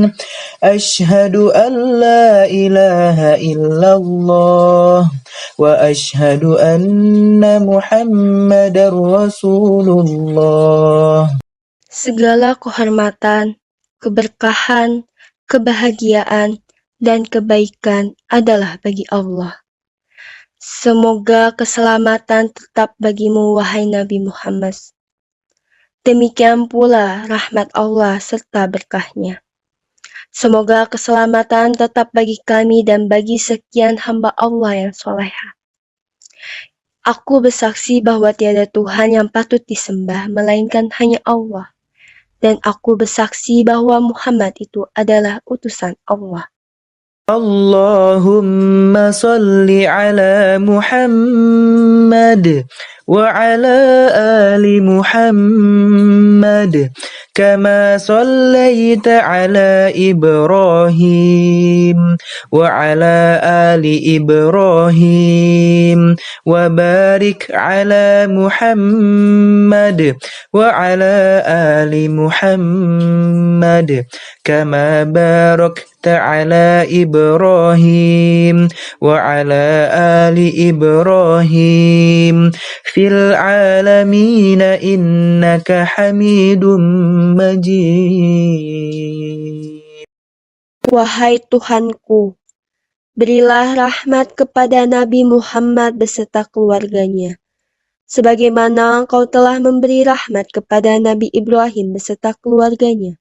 أشهد أن لا إله إلا الله وأشهد أن محمدا رسول الله. Segala kehormatan, keberkahan, kebahagiaan, dan kebaikan adalah bagi Allah. Semoga keselamatan tetap bagimu, wahai Nabi Muhammad. Demikian pula rahmat Allah serta berkahnya. Semoga keselamatan tetap bagi kami dan bagi sekian hamba Allah yang soleha. Aku bersaksi bahwa tiada Tuhan yang patut disembah melainkan hanya Allah. Dan aku bersaksi bahwa Muhammad itu adalah utusan Allah. Allahumma salli ala Muhammad wa ala ali Muhammad kama sallaita ala Ibrahim wa ala ali Ibrahim wa barik ala Muhammad wa ala ali Muhammad kama barakta ala Ibrahim wa ala ali Ibrahim fil alamin innaka Hamidum Majid. Wahai Tuhanku, berilah rahmat kepada Nabi Muhammad beserta keluarganya, sebagaimana Engkau telah memberi rahmat kepada Nabi Ibrahim beserta keluarganya.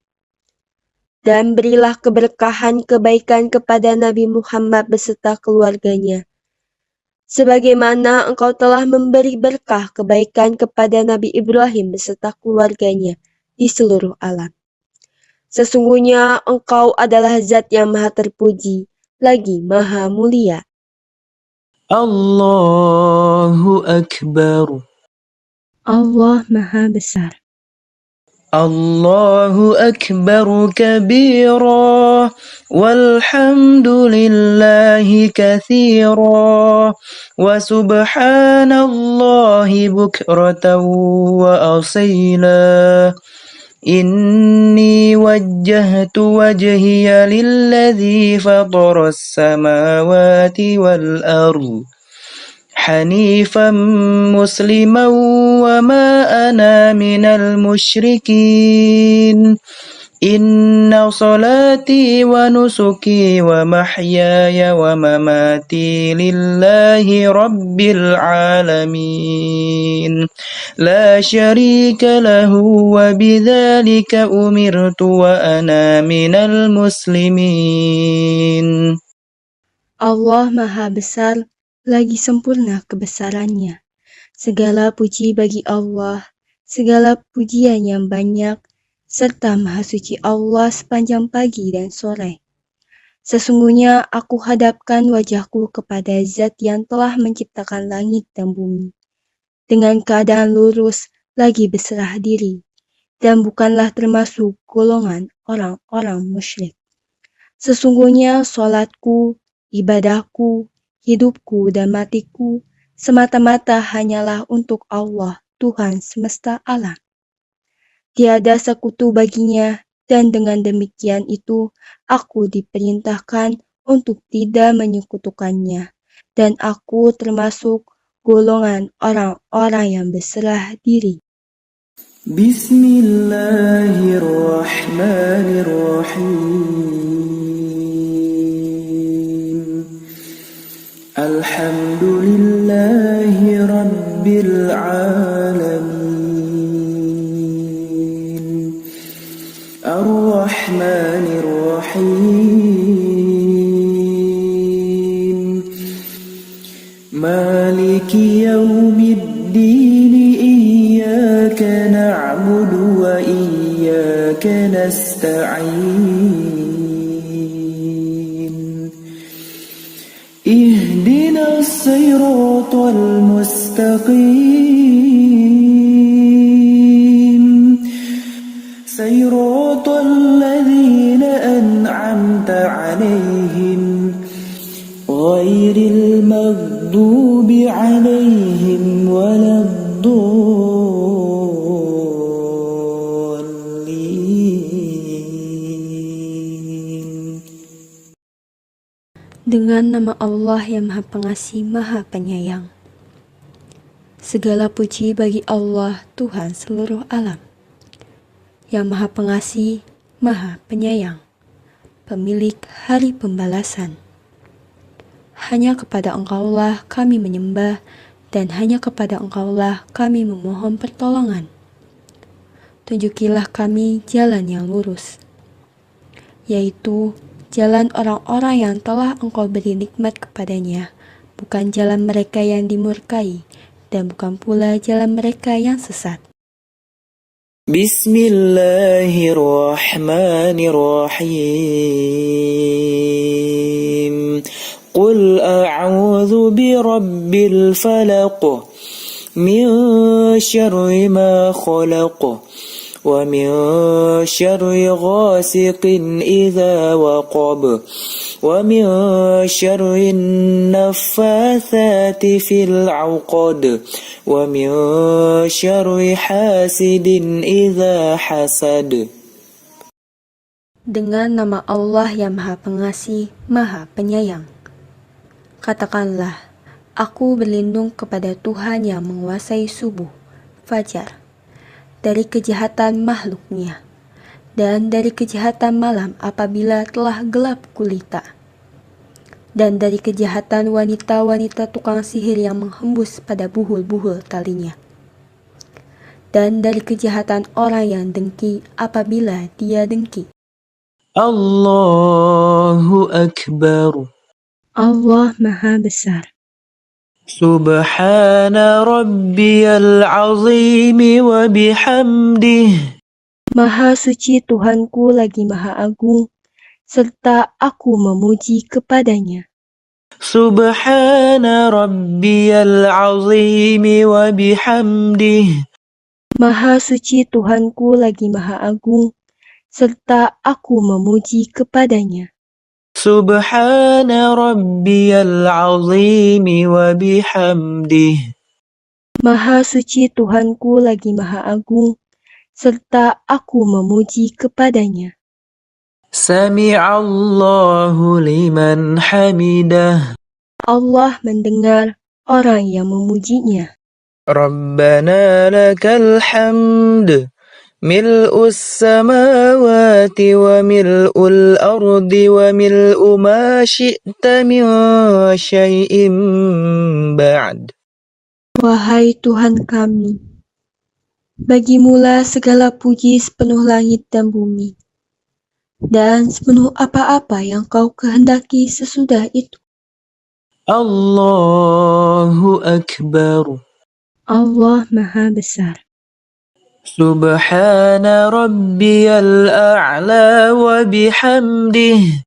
Dan berilah keberkahan kebaikan kepada Nabi Muhammad beserta keluarganya, sebagaimana Engkau telah memberi berkah kebaikan kepada Nabi Ibrahim beserta keluarganya di seluruh alam. Sesungguhnya Engkau adalah Zat yang Maha Terpuji, lagi Maha Mulia. Allahu Akbar. Allah Maha Besar. الله أكبر كبيرا والحمد لله كثيرا وسبحان الله بكرة وأصيلا إني وجهت وجهي للذي فطر السماوات والأرض حنيفا مسلما وما أنا من المشركين إن صلاتي ونسكي ومحياي ومماتي لله رب العالمين لا شريك له وبذلك أمرت وأنا من المسلمين. Allah Maha Besar, lagi sempurna kebesarannya. Segala puji bagi Allah, segala pujian yang banyak, serta Maha Suci Allah sepanjang pagi dan sore. Sesungguhnya aku hadapkan wajahku kepada Zat yang telah menciptakan langit dan bumi, dengan keadaan lurus lagi berserah diri, dan bukanlah termasuk golongan orang-orang musyrik. Sesungguhnya solatku, ibadahku, hidupku dan matiku semata-mata hanyalah untuk Allah, Tuhan semesta alam. Tiada sekutu baginya, dan dengan demikian itu aku diperintahkan untuk tidak menyekutukannya, dan aku termasuk golongan orang-orang yang berserah diri. Bismillahirrahmanirrahim. Alhamdulillahi Rabbil Alamin. Ar-Rahmanir-Rahim. Maliki yawmiddin. Iyyaka na'budu wa iyyaka nasta'in. اهدنا الصراط المستقيم صراط الذين أنعمت عليهم غير المغضوب عليهم ولا الضالين. Dengan nama Allah yang Maha Pengasih, Maha Penyayang. Segala puji bagi Allah, Tuhan seluruh alam, yang Maha Pengasih, Maha Penyayang, pemilik hari pembalasan. Hanya kepada Engkaulah kami menyembah, dan hanya kepada Engkaulah kami memohon pertolongan. Tunjukilah kami jalan yang lurus, yaitu jalan orang-orang yang telah Engkau beri nikmat kepadanya, bukan jalan mereka yang dimurkai, dan bukan pula jalan mereka yang sesat. Bismillahirrahmanirrahim. Qul a'udzu birabbil falaq min syarri ma khalaq ومن شر غاسق إذا وقب ومن شر النفاثات في العقد ومن شر حاسد إذا حسد. Dengan nama Allah yang Maha Pengasih, Maha Penyayang. Katakanlah, aku berlindung kepada Tuhan yang menguasai subuh, fajar, dari kejahatan makhluknya, dan dari kejahatan malam apabila telah gelap gulita, dan dari kejahatan wanita-wanita tukang sihir yang menghembus pada buhul-buhul talinya, dan dari kejahatan orang yang dengki apabila dia dengki. Allahu Akbar. Allah Maha Besar. Subhana rabbiyal azim wa bihamdih. Maha suci Tuhanku lagi Maha Agung, serta aku memuji kepadanya. Subhana rabbiyal azim wa bihamdih. Maha suci Tuhanku lagi Maha Agung, serta aku memuji kepadanya. Subhana rabbiyal azim wa bihamdih. Maha suci Tuhanku lagi Maha Agung, serta aku memuji kepadanya. Sami'allahu liman hamidah. Allah mendengar orang yang memujinya. Rabbana lakal hamd. ملء السماوات وملء الأرض وملء ما شئت من شيء بعد. Wahai Tuhan kami, bagimulah segala puji sepenuh langit dan bumi, dan sepenuh apa-apa yang kau kehendaki sesudah itu. Allahu Akbar. Allah Maha Besar. Subhana rabbiyal a'la wa bihamdih.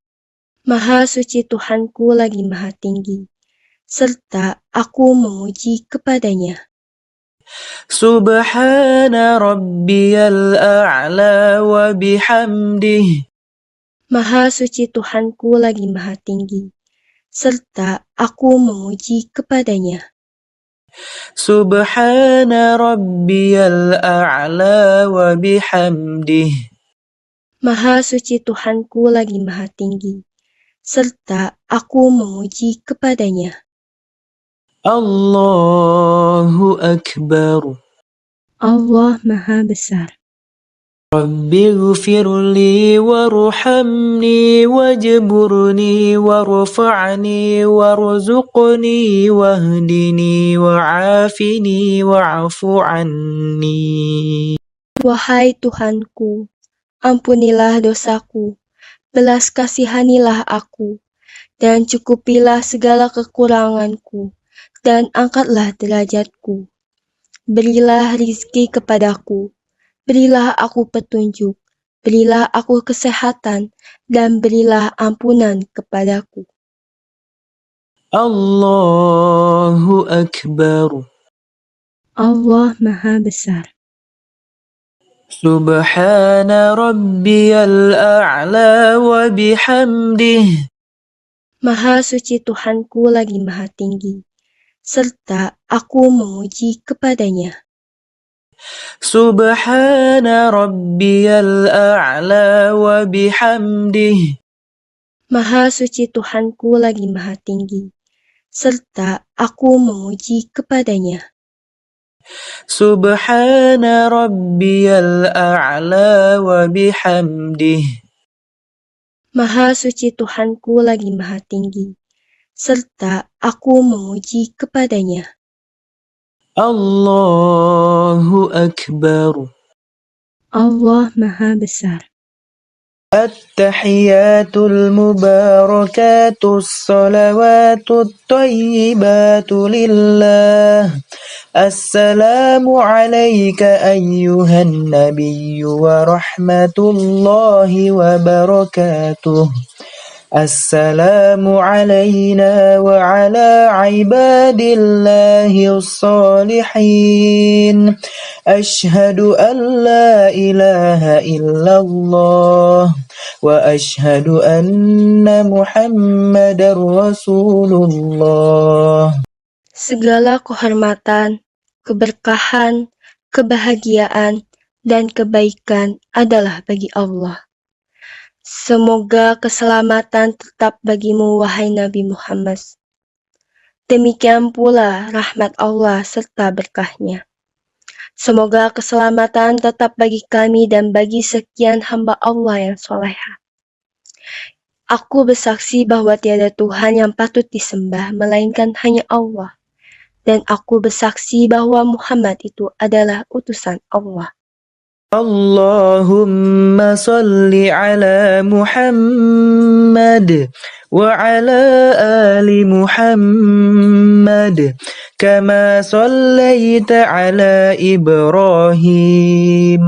Maha suci Tuhanku lagi Maha tinggi, serta aku memuji kepadanya. Subhana rabbiyal a'la wa bihamdih. Maha suci Tuhanku lagi Maha tinggi, serta aku memuji kepadanya. Subhana rabbiyal a'la wa bihamdih. Maha suci Tuhanku lagi Maha tinggi, serta aku memuji kepadanya. Allahu Akbar. Allah Maha Besar. Rabbighfirli warhamni wajburni warfa'ni warzuqni wahdini wa'afini wa'afu anni. Wahai Tuhanku, ampunilah dosaku, belas kasihanilah aku, dan cukupilah segala kekuranganku, dan angkatlah derajatku. Berilah rizki kepadaku, berilah aku petunjuk, berilah aku kesehatan, dan berilah ampunan kepadaku. Allahu Akbar. Allah Maha Besar. Subhana rabbiyal a'la wa bihamdih. Maha suci Tuhanku lagi Maha tinggi, serta aku memuji kepadanya. Subhana rabbiyal a'la wa bihamdih. Maha suci Tuhanku lagi Maha tinggi, serta aku memuji kepadanya. Subhana rabbiyal a'la wa bihamdih. Maha suci Tuhanku lagi Maha tinggi, serta aku memuji kepadanya. Allahu Akbar. Allah Maha Besar. التحيات المباركات الصلوات الطيبات لله. السلام عليك أيها النبي ورحمة الله وبركاته. السلام علينا وعلى عباد الله الصالحين. أشهد أن لا إله إلا الله وأشهد أن محمدا رسول الله. Segala kehormatan, keberkahan, kebahagiaan, dan kebaikan adalah bagi Allah. Semoga keselamatan tetap bagimu, wahai Nabi Muhammad. Demikian pula rahmat Allah serta berkahnya. Semoga keselamatan tetap bagi kami dan bagi sekian hamba Allah yang soleha. Aku bersaksi bahwa tiada Tuhan yang patut disembah melainkan hanya Allah. Dan aku bersaksi bahwa Muhammad itu adalah utusan Allah. Allahumma salli ala Muhammad wa ala ali Muhammad kama sallaita ala Ibrahim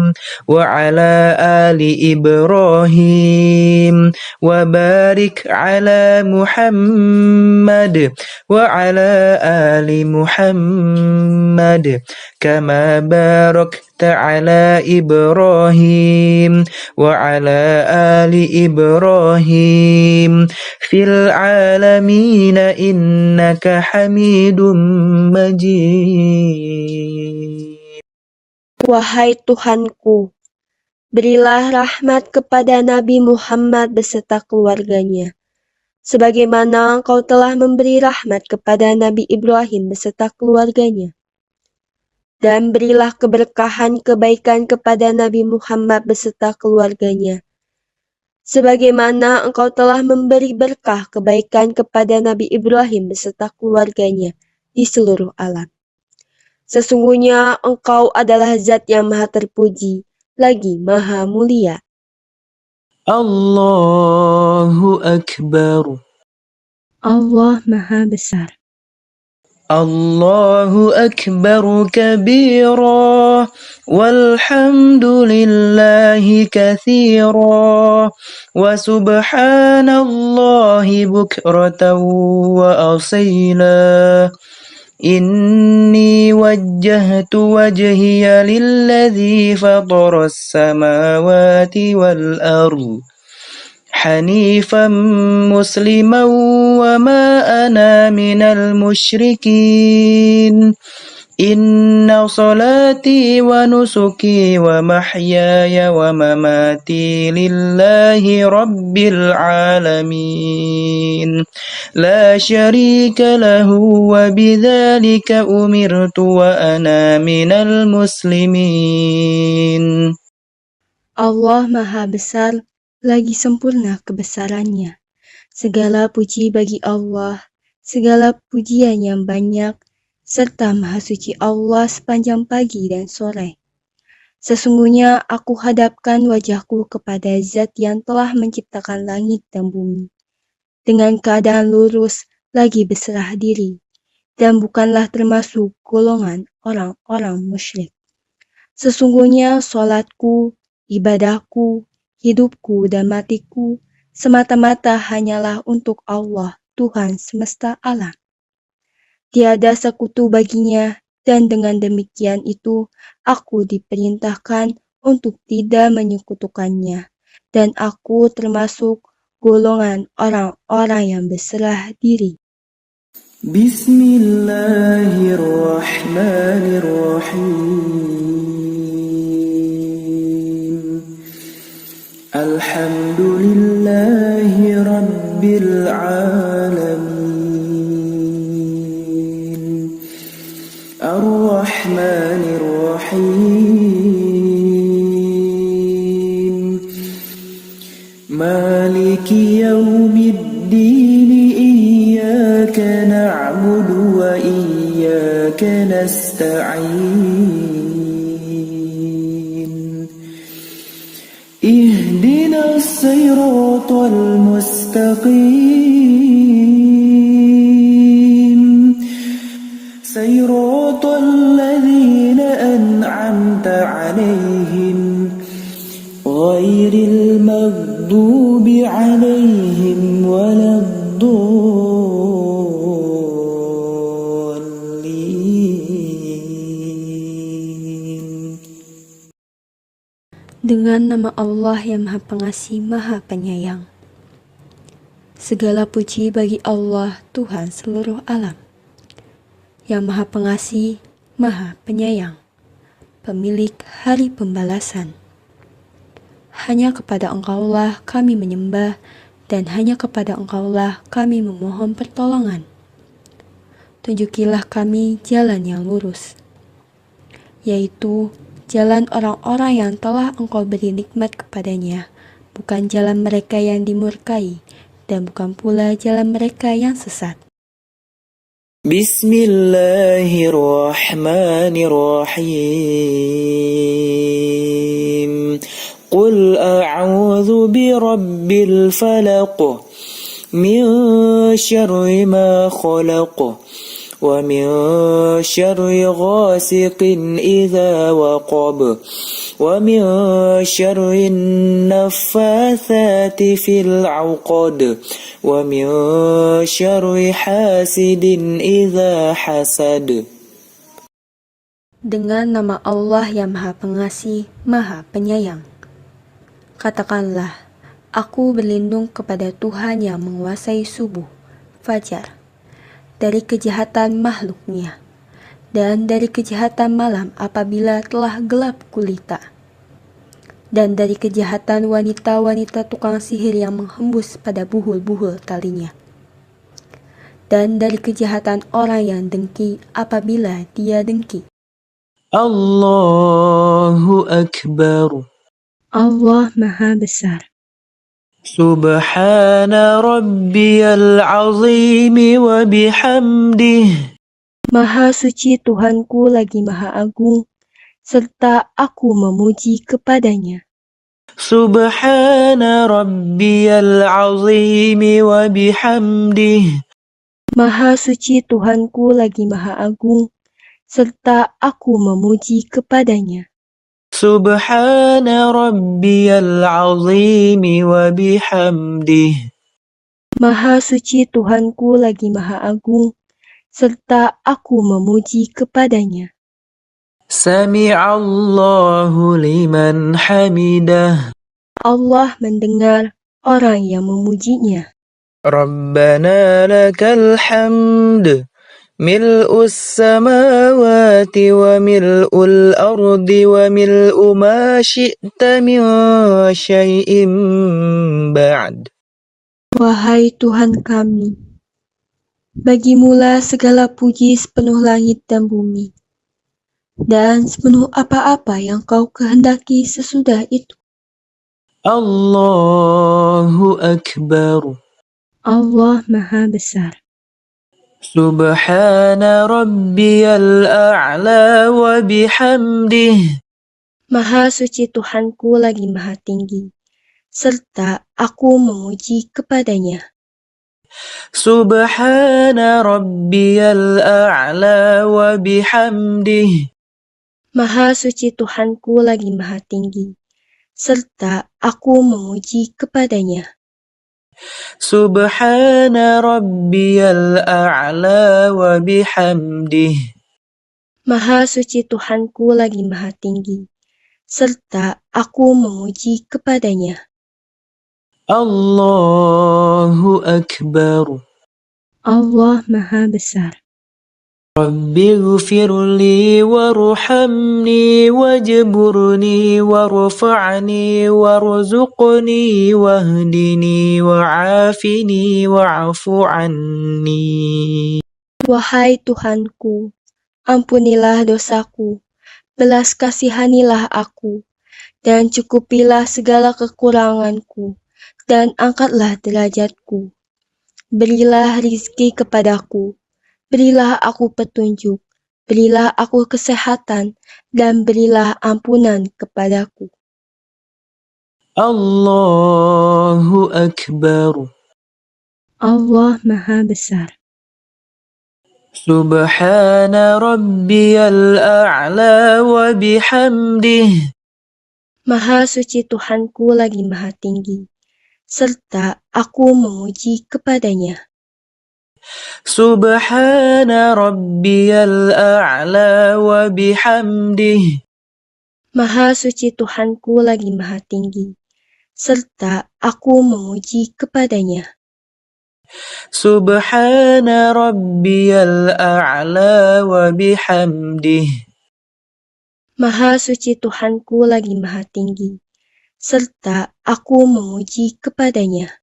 wa ala ali Ibrahim wa barik ala Muhammad wa ala ali Muhammad kama barakta ala Ibrahim wa ala ali Ibrahim fil alamin innaka Hamidum Majid. Wahai Tuhanku, berilah rahmat kepada Nabi Muhammad beserta keluarganya, sebagaimana Engkau telah memberi rahmat kepada Nabi Ibrahim beserta keluarganya. Dan berilah keberkahan kebaikan kepada Nabi Muhammad beserta keluarganya, sebagaimana Engkau telah memberi berkah kebaikan kepada Nabi Ibrahim beserta keluarganya di seluruh alam. Sesungguhnya Engkau adalah Zat yang Maha Terpuji, lagi Maha Mulia. Allahu Akbar. Allah Maha Besar. Allahu Akbar kabira walhamdulillahi kathira wa subhanallahi bukratan wa asila. Inni wajjahtu wajhiya lilladzi fataras samawati wal ardh حنيفا مسلما وما أنا من المشركين إن صلاتي ونسكي ومحياي ومماتي لله رب العالمين لا شريك له وبذلك أمرت وأنا من المسلمين. Allah Maha Besar, lagi sempurna kebesarannya. Segala puji bagi Allah, segala pujian yang banyak, serta Maha Suci Allah sepanjang pagi dan sore. Sesungguhnya aku hadapkan wajahku kepada Zat yang telah menciptakan langit dan bumi, dengan keadaan lurus lagi berserah diri, dan bukanlah termasuk golongan orang-orang musyrik. Sesungguhnya sholatku, ibadahku, hidupku dan matiku semata-mata hanyalah untuk Allah, Tuhan semesta alam. Tiada sekutu baginya, dan dengan demikian itu aku diperintahkan untuk tidak menyekutukannya, dan aku termasuk golongan orang-orang yang berserah diri. Bismillahirrahmanirrahim. Alhamdulillahi Rabbil Alamin. Ar-Rahmanir Rahim. Maliki Yawmiddin. Iyyaka na'budu wa iyyaka nasta'in. اهدنا الصراط المستقيم صراط الذين أنعمت عليهم غير المغضوب عليهم ولا Dengan nama Allah yang Maha Pengasih, Maha Penyayang. Segala puji bagi Allah, Tuhan seluruh alam, yang Maha Pengasih, Maha Penyayang, pemilik hari pembalasan. Hanya kepada Engkaulah kami menyembah, dan hanya kepada Engkaulah kami memohon pertolongan. Tunjukilah kami jalan yang lurus, yaitu jalan orang-orang yang telah Engkau beri nikmat kepadanya, bukan jalan mereka yang dimurkai, dan bukan pula jalan mereka yang sesat. Bismillahirrahmanirrahim. برب الفلق من شر ما خلق ومن شر غاسق إذا وقب ومن شر النفاثات في العقد ومن شر حاسد إذا حسد. Dengan nama Allah yang Maha Pengasih, Maha Penyayang. Katakanlah, aku berlindung kepada Tuhan yang menguasai subuh, fajar, dari kejahatan makhluknya, dan dari kejahatan malam apabila telah gelap gulita, dan dari kejahatan wanita-wanita tukang sihir yang menghembus pada buhul-buhul talinya, dan dari kejahatan orang yang dengki apabila dia dengki. Allahu Akbar. Allah Maha Besar. Subhana rabbiyal azim wa bihamdih. Maha suci Tuhanku lagi Maha Agung, serta aku memuji kepadanya. Subhana rabbiyal azim wa bihamdih. Maha suci Tuhanku lagi Maha Agung, serta aku memuji kepadanya. Subhana rabbiyal azim wa bihamdih. Maha suci Tuhanku lagi Maha Agung, serta aku memuji kepadanya. Sami'allahu liman hamidah. Allah mendengar orang yang memujinya. Rabbana lakal hamd. Mil'us samawati wa mil'ul ardi wa mil'u ma syi'ta min syai'in ba'd. Wahai Tuhan kami, bagimulah segala puji sepenuh langit dan bumi, dan sepenuh apa-apa yang kau kehendaki sesudah itu. Allahu Akbar. Allah Maha Besar. Subhana rabbiyal a'la wa bihamdih. Maha suci Tuhanku lagi Maha tinggi, serta aku memuji kepadanya. Subhana rabbiyal a'la wa bihamdih. Maha suci Tuhanku lagi Maha tinggi, serta aku memuji kepadanya. Subhana rabbiyal a'la wa bihamdih. Maha suci Tuhanku lagi Maha tinggi, serta aku memuji kepadanya. Allahu Akbar. Allah Maha Besar. Rabbighfirli warhamni wajburni warfa'ni warzuqni wahdini wa'afini wa'fu anni. Wahai Tuhanku, ampunilah dosaku, belas kasihanilah aku, dan cukupilah segala kekuranganku, dan angkatlah derajatku. Berilah rizki kepadaku, berilah aku petunjuk, berilah aku kesehatan, dan berilah ampunan kepadaku. Allahu Akbar. Allah Maha Besar. Subhana rabbiyal a'la wa bihamdih. Maha suci Tuhanku lagi Maha tinggi, serta aku memuji kepadanya. Subhana rabbiyal a'la wa bihamdih. Maha suci Tuhanku lagi Maha tinggi, serta aku memuji kepadanya. Subhana rabbiyal a'la wa bihamdih. Maha suci Tuhanku lagi Maha tinggi, serta aku memuji kepadanya.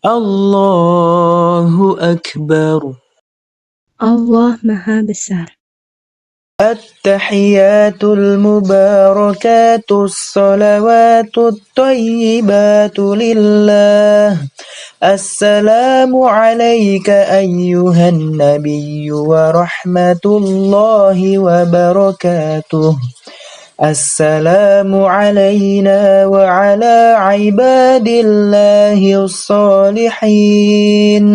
Allahu Akbar. Allah Maha Besar. At-tahiyatul mubarakatus salawatut tayyibatu lillah. Assalamu alayka ayyuhan nabiyyu wa rahmatullahi wa barakatuh. السلام علينا وعلى عباد الله الصالحين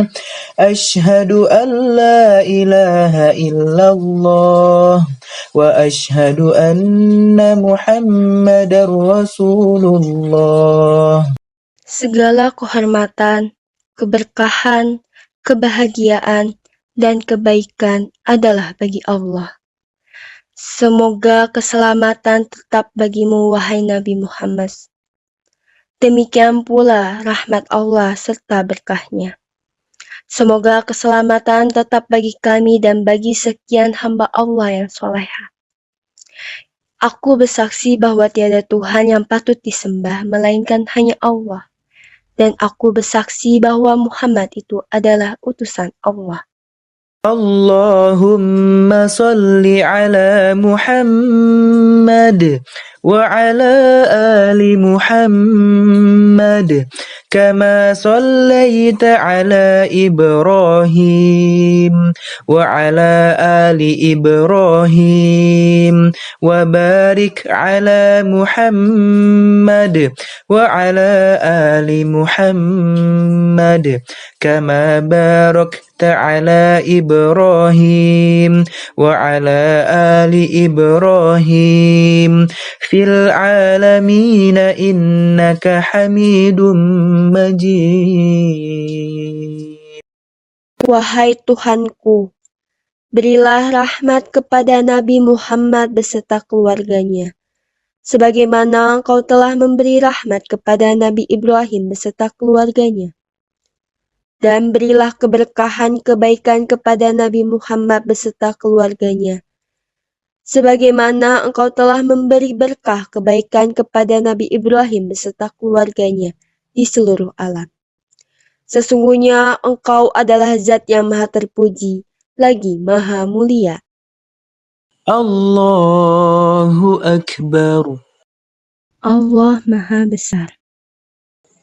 أشهد أن لا إله إلا الله وأشهد أن محمدا رسول الله. Segala kehormatan, keberkahan, kebahagiaan, dan kebaikan adalah bagi Allah. Semoga keselamatan tetap bagimu, wahai Nabi Muhammad. Demikian pula rahmat Allah serta berkahnya. Semoga keselamatan tetap bagi kami dan bagi sekian hamba Allah yang soleha. Aku bersaksi bahwa tiada Tuhan yang patut disembah melainkan hanya Allah. Dan aku bersaksi bahwa Muhammad itu adalah utusan Allah. Allahumma salli ala Muhammad wa ala ali Muhammad kama sallaita ala Ibrahim wa ala ali Ibrahim wa barik ala Muhammad wa ala ali Muhammad kama barakta ala Ibrahim wa ala ali Ibrahim fil alamin innaka Hamidum Majid. Wahai Tuhanku, berilah rahmat kepada Nabi Muhammad beserta keluarganya, sebagaimana Engkau telah memberi rahmat kepada Nabi Ibrahim beserta keluarganya. Dan berilah keberkahan kebaikan kepada Nabi Muhammad beserta keluarganya, sebagaimana Engkau telah memberi berkah kebaikan kepada Nabi Ibrahim beserta keluarganya di seluruh alam. Sesungguhnya Engkau adalah Zat yang Maha Terpuji, lagi Maha Mulia. Allahu Akbar. Allah Maha Besar.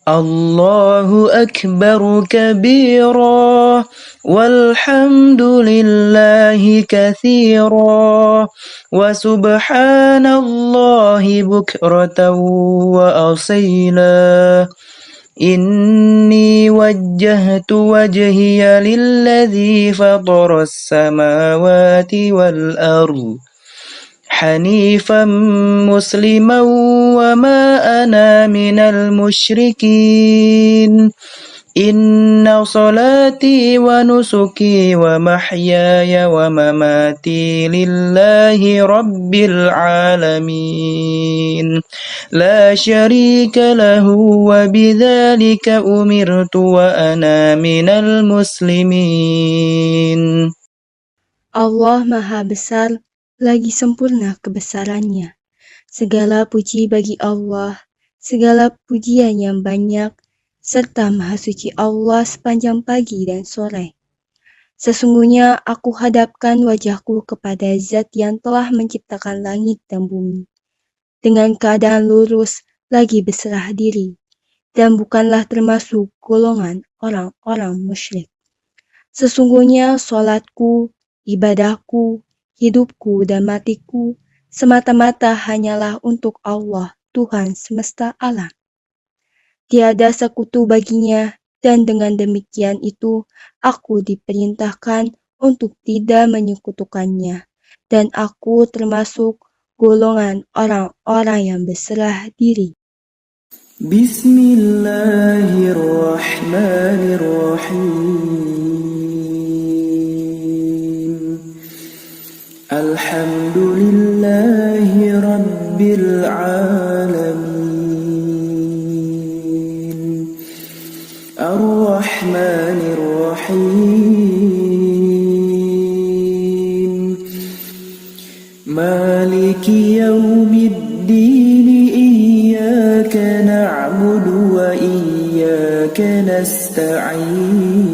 Allahu Akbar kabira walhamdulillahi kathira wa subhanallahi bukratan wa asila. Inni wajjahtu wajhiya lilladzi fataras samawati wal ardh حنيفا مسلما وما أنا من المشركين إن صلاتي ونسكي ومحياي ومماتي لله رب العالمين لا شريك له وبذلك أمرت وأنا من المسلمين. Allah Maha Besar, lagi sempurna kebesarannya. Segala puji bagi Allah, segala pujian yang banyak, serta Maha Suci Allah sepanjang pagi dan sore. Sesungguhnya aku hadapkan wajahku kepada Zat yang telah menciptakan langit dan bumi, dengan keadaan lurus lagi berserah diri, dan bukanlah termasuk golongan orang-orang musyrik. Sesungguhnya salatku, ibadahku, hidupku dan matiku semata-mata hanyalah untuk Allah, Tuhan semesta alam. Tiada sekutu baginya, dan dengan demikian itu aku diperintahkan untuk tidak menyekutukannya, dan aku termasuk golongan orang-orang yang berserah diri. Bismillahirrahmanirrahim. Alhamdulillahi Rabbil Alamin. Ar-Rahmanir Rahim. Maliki Yawmiddin. Iyyaka na'budu wa iyyaka nasta'in.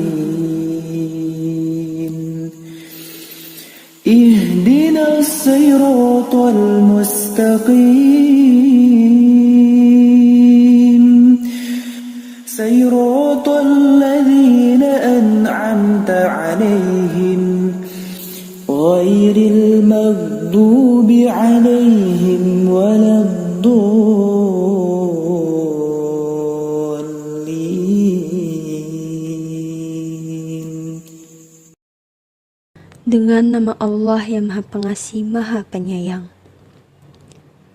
اهدنا الصراط المستقيم صراط الذين أنعمت عليهم غير غير المغضوب عليهم ولا الضالين. Dengan nama Allah yang Maha Pengasih, Maha Penyayang.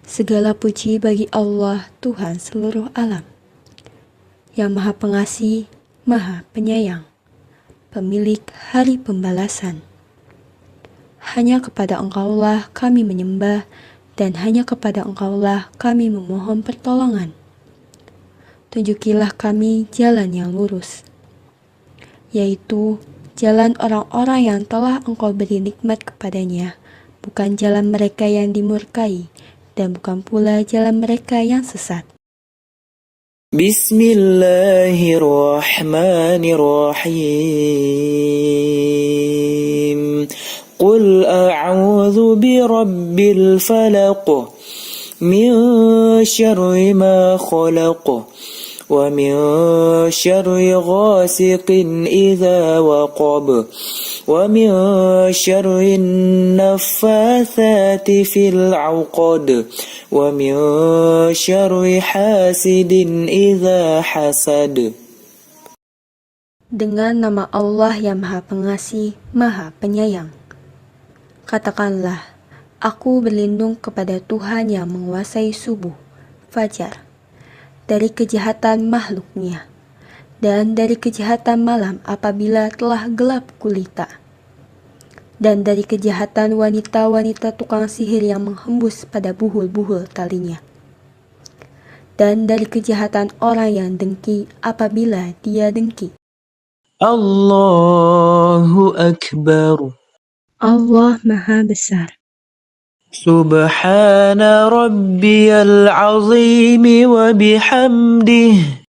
Segala puji bagi Allah, Tuhan seluruh alam, yang Maha Pengasih, Maha Penyayang, pemilik hari pembalasan. Hanya kepada Engkaulah kami menyembah, dan hanya kepada Engkaulah kami memohon pertolongan. Tunjukilah kami jalan yang lurus, yaitu jalan orang-orang yang telah Engkau beri nikmat kepadanya, bukan jalan mereka yang dimurkai, dan bukan pula jalan mereka yang sesat. Bismillahirrahmanirrahim. Qul a'udzu birabbil falaq, min syarri ma khalaq, wa min syarri ghasiqin idza waqab, wa min syarri naffatsati fil 'uqad, wa min syarri hasidin idza hasad. Dengan nama Allah yang Maha Pengasih, Maha Penyayang. Katakanlah, aku berlindung kepada Tuhan yang menguasai subuh, fajar, dari kejahatan makhluknya, dan dari kejahatan malam apabila telah gelap gulita, dan dari kejahatan wanita-wanita tukang sihir yang menghembus pada buhul-buhul talinya, dan dari kejahatan orang yang dengki apabila dia dengki. Allahu Akbar. Allah Maha Besar. Subhana rabbiyal azim wa bihamdih.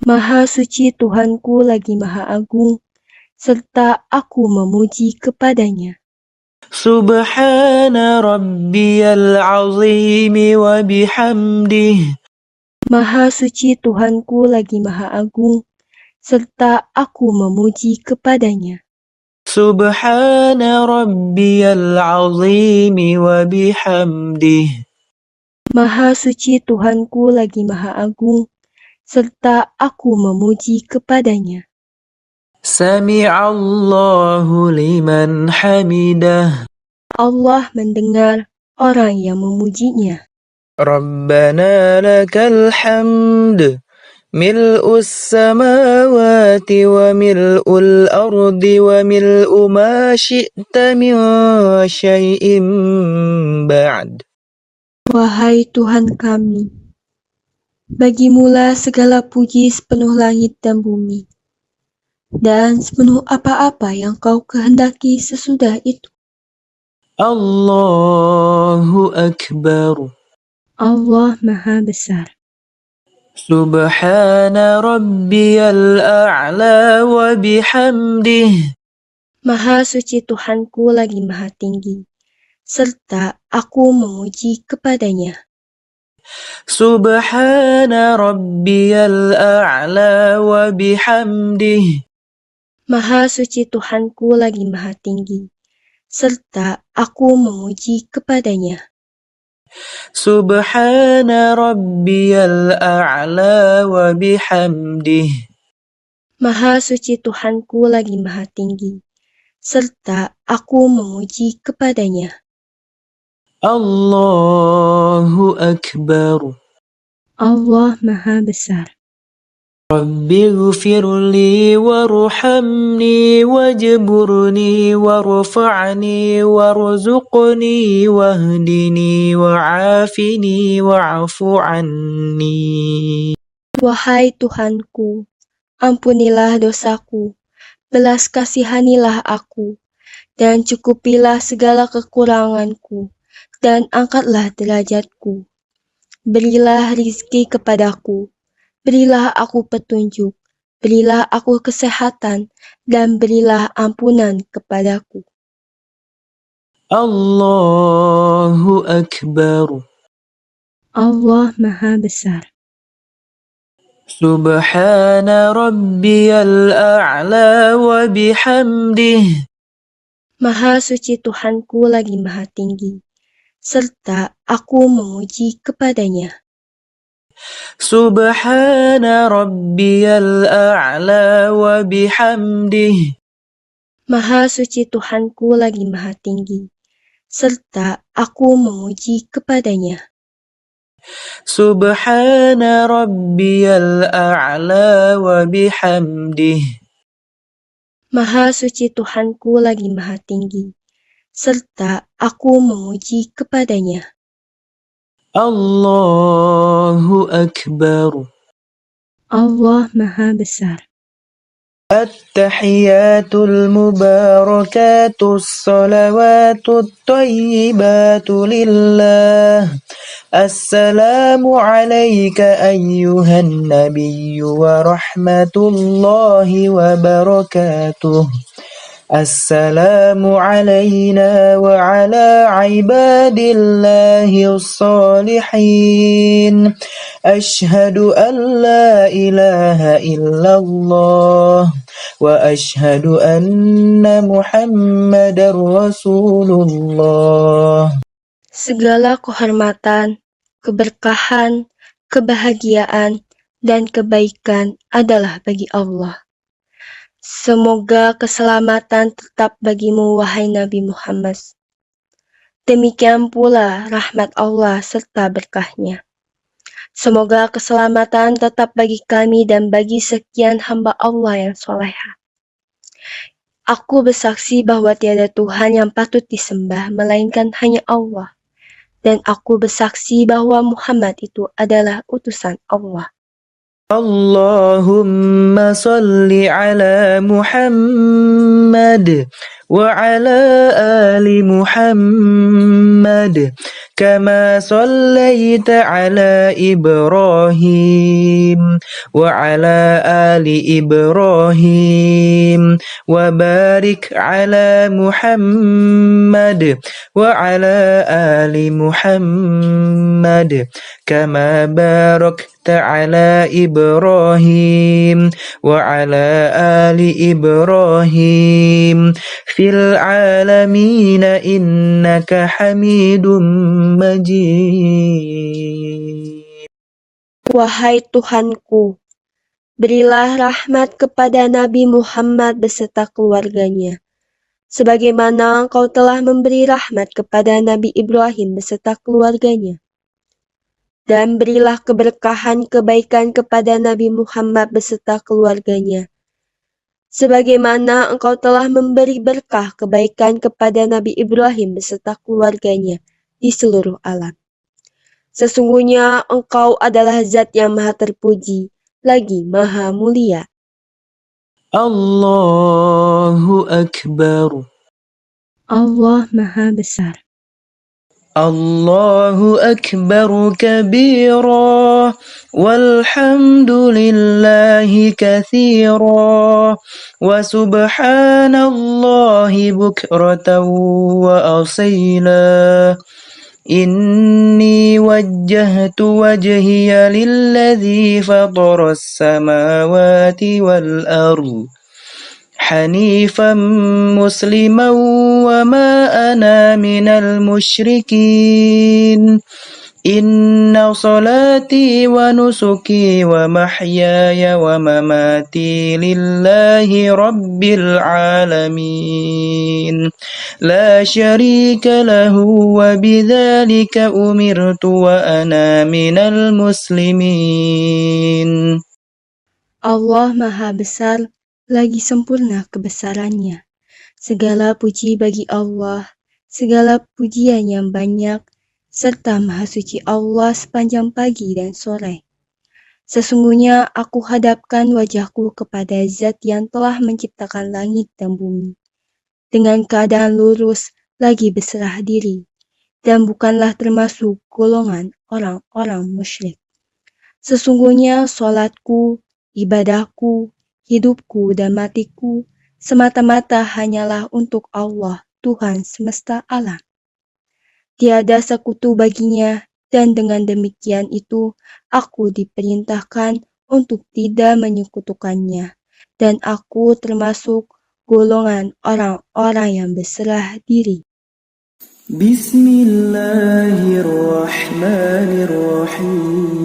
Maha suci Tuhanku lagi Maha Agung, serta aku memuji kepadanya. Subhana rabbiyal azim wa bihamdih. Maha suci Tuhanku lagi Maha Agung, serta aku memuji kepadanya. Subhana rabbiyal azim wa bihamdih. Maha suci Tuhanku lagi Maha Agung, serta aku memuji kepadanya. Sami'allahu liman hamidah. Allah mendengar orang yang memujinya. Rabbana lakal hamd. Mil'us samawati wa mil'ul ardi wa mil'u ma syi'ta min syai'in ba'd. Wahai Tuhan kami, bagimulah segala puji sepenuh langit dan bumi, dan sepenuh apa-apa yang kau kehendaki sesudah itu. Allahu Akbar. Allah Maha Besar. Subhana rabbiyal a'la wa bihamdih. Maha suci Tuhanku lagi Maha Tinggi, serta aku memuji kepadanya. Subhana rabbiyal a'la wa bihamdih. Maha suci Tuhanku lagi Maha Tinggi, serta aku memuji kepadanya. Subhana rabbiyal a'la wa bihamdih. Maha suci Tuhanku lagi Maha Tinggi, serta aku memuji kepadanya. Allahu Akbar. Allah Maha Besar. Rabbighfirli warhamni wajburni warfa'ni warzuqni wahdini wa'afini wa'fu anni. Wahai Tuhanku, ampunilah dosaku, belas kasihanilah aku, dan cukupilah segala kekuranganku, dan angkatlah derajatku. Berilah rizki kepadaku, berilah aku petunjuk, berilah aku kesehatan, dan berilah ampunan kepadaku. Allahu Akbar. Allah Maha Besar. Subhana rabbiyal a'la wa bihamdih. Maha suci Tuhanku lagi maha tinggi, serta aku memuji kepadanya. Subhana rabbiyal a'la wa bihamdih. Maha suci Tuhanku lagi maha tinggi, serta aku memuji kepadanya. Subhana rabbiyal a'la wa bihamdih. Maha suci Tuhanku lagi maha tinggi, serta aku memuji kepadanya. Allahu Akbar. Allah Maha Besar. التحيات المباركات الصلوات الطيبات لله. السلام عليك أيها النبي ورحمة الله وبركاته. السلام علينا وعلى عباد الله الصالحين. أشهد أن لا إله إلا الله وأشهد أن محمدا رسول الله. Segala kehormatan, keberkahan, kebahagiaan, dan kebaikan adalah bagi Allah. Semoga keselamatan tetap bagimu, wahai Nabi Muhammad. Demikian pula rahmat Allah serta berkahnya. Semoga keselamatan tetap bagi kami dan bagi sekian hamba Allah yang soleha. Aku bersaksi bahwa tiada Tuhan yang patut disembah melainkan hanya Allah. Dan aku bersaksi bahwa Muhammad itu adalah utusan Allah. Allahumma salli ala Muhammad wa ala ali Muhammad kama sallaita ala Ibrahim wa ala ali Ibrahim wa barik ala Muhammad wa ala ali Muhammad kama barakta ala Ibrahim wa ala ali Ibrahim fil alamin innaka Hamidum Majid. Wahai Tuhanku, berilah rahmat kepada Nabi Muhammad beserta keluarganya, sebagaimana Engkau telah memberi rahmat kepada Nabi Ibrahim beserta keluarganya. Dan berilah keberkahan kebaikan kepada Nabi Muhammad beserta keluarganya, sebagaimana Engkau telah memberi berkah kebaikan kepada Nabi Ibrahim beserta keluarganya di seluruh alam. Sesungguhnya Engkau adalah Zat yang maha terpuji, lagi maha mulia. Allahu Akbar. Allah Maha Besar. Allahu Akbar kabira walhamdulillahi kathira wa subhanallahi bukratan wa asila. Inni wajjahtu wajhiya lilladzi fatara as-samawati wal ardh حنيفا مسلما وما أنا من المشركين إن صلاتي ونسكي ومحياي ومماتي لله رب العالمين لا شريك له وبذلك أمرت وأنا من المسلمين. Allah Maha Besar, lagi sempurna kebesarannya. Segala puji bagi Allah, segala pujian yang banyak, serta Maha Suci Allah sepanjang pagi dan sore. Sesungguhnya aku hadapkan wajahku kepada Zat yang telah menciptakan langit dan bumi, dengan keadaan lurus lagi berserah diri, dan bukanlah termasuk golongan orang-orang musyrik. Sesungguhnya solatku, ibadahku, hidupku dan matiku semata-mata hanyalah untuk Allah, Tuhan semesta alam. Tiada sekutu baginya, dan dengan demikian itu aku diperintahkan untuk tidak menyekutukannya, dan aku termasuk golongan orang-orang yang berserah diri. Bismillahirrahmanirrahim.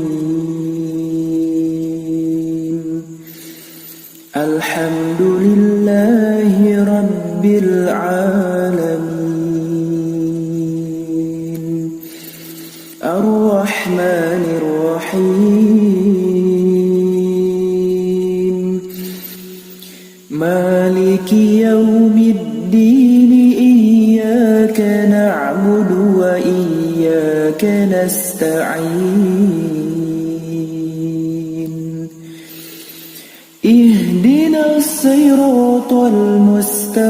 Alhamdulillahi Rabbil Alamin. Ar-Rahmanir-Rahim. Maliki yawmiddin. Iyyaka na'budu wa iyyaka nasta'in. اهدنا الصراط المستقيم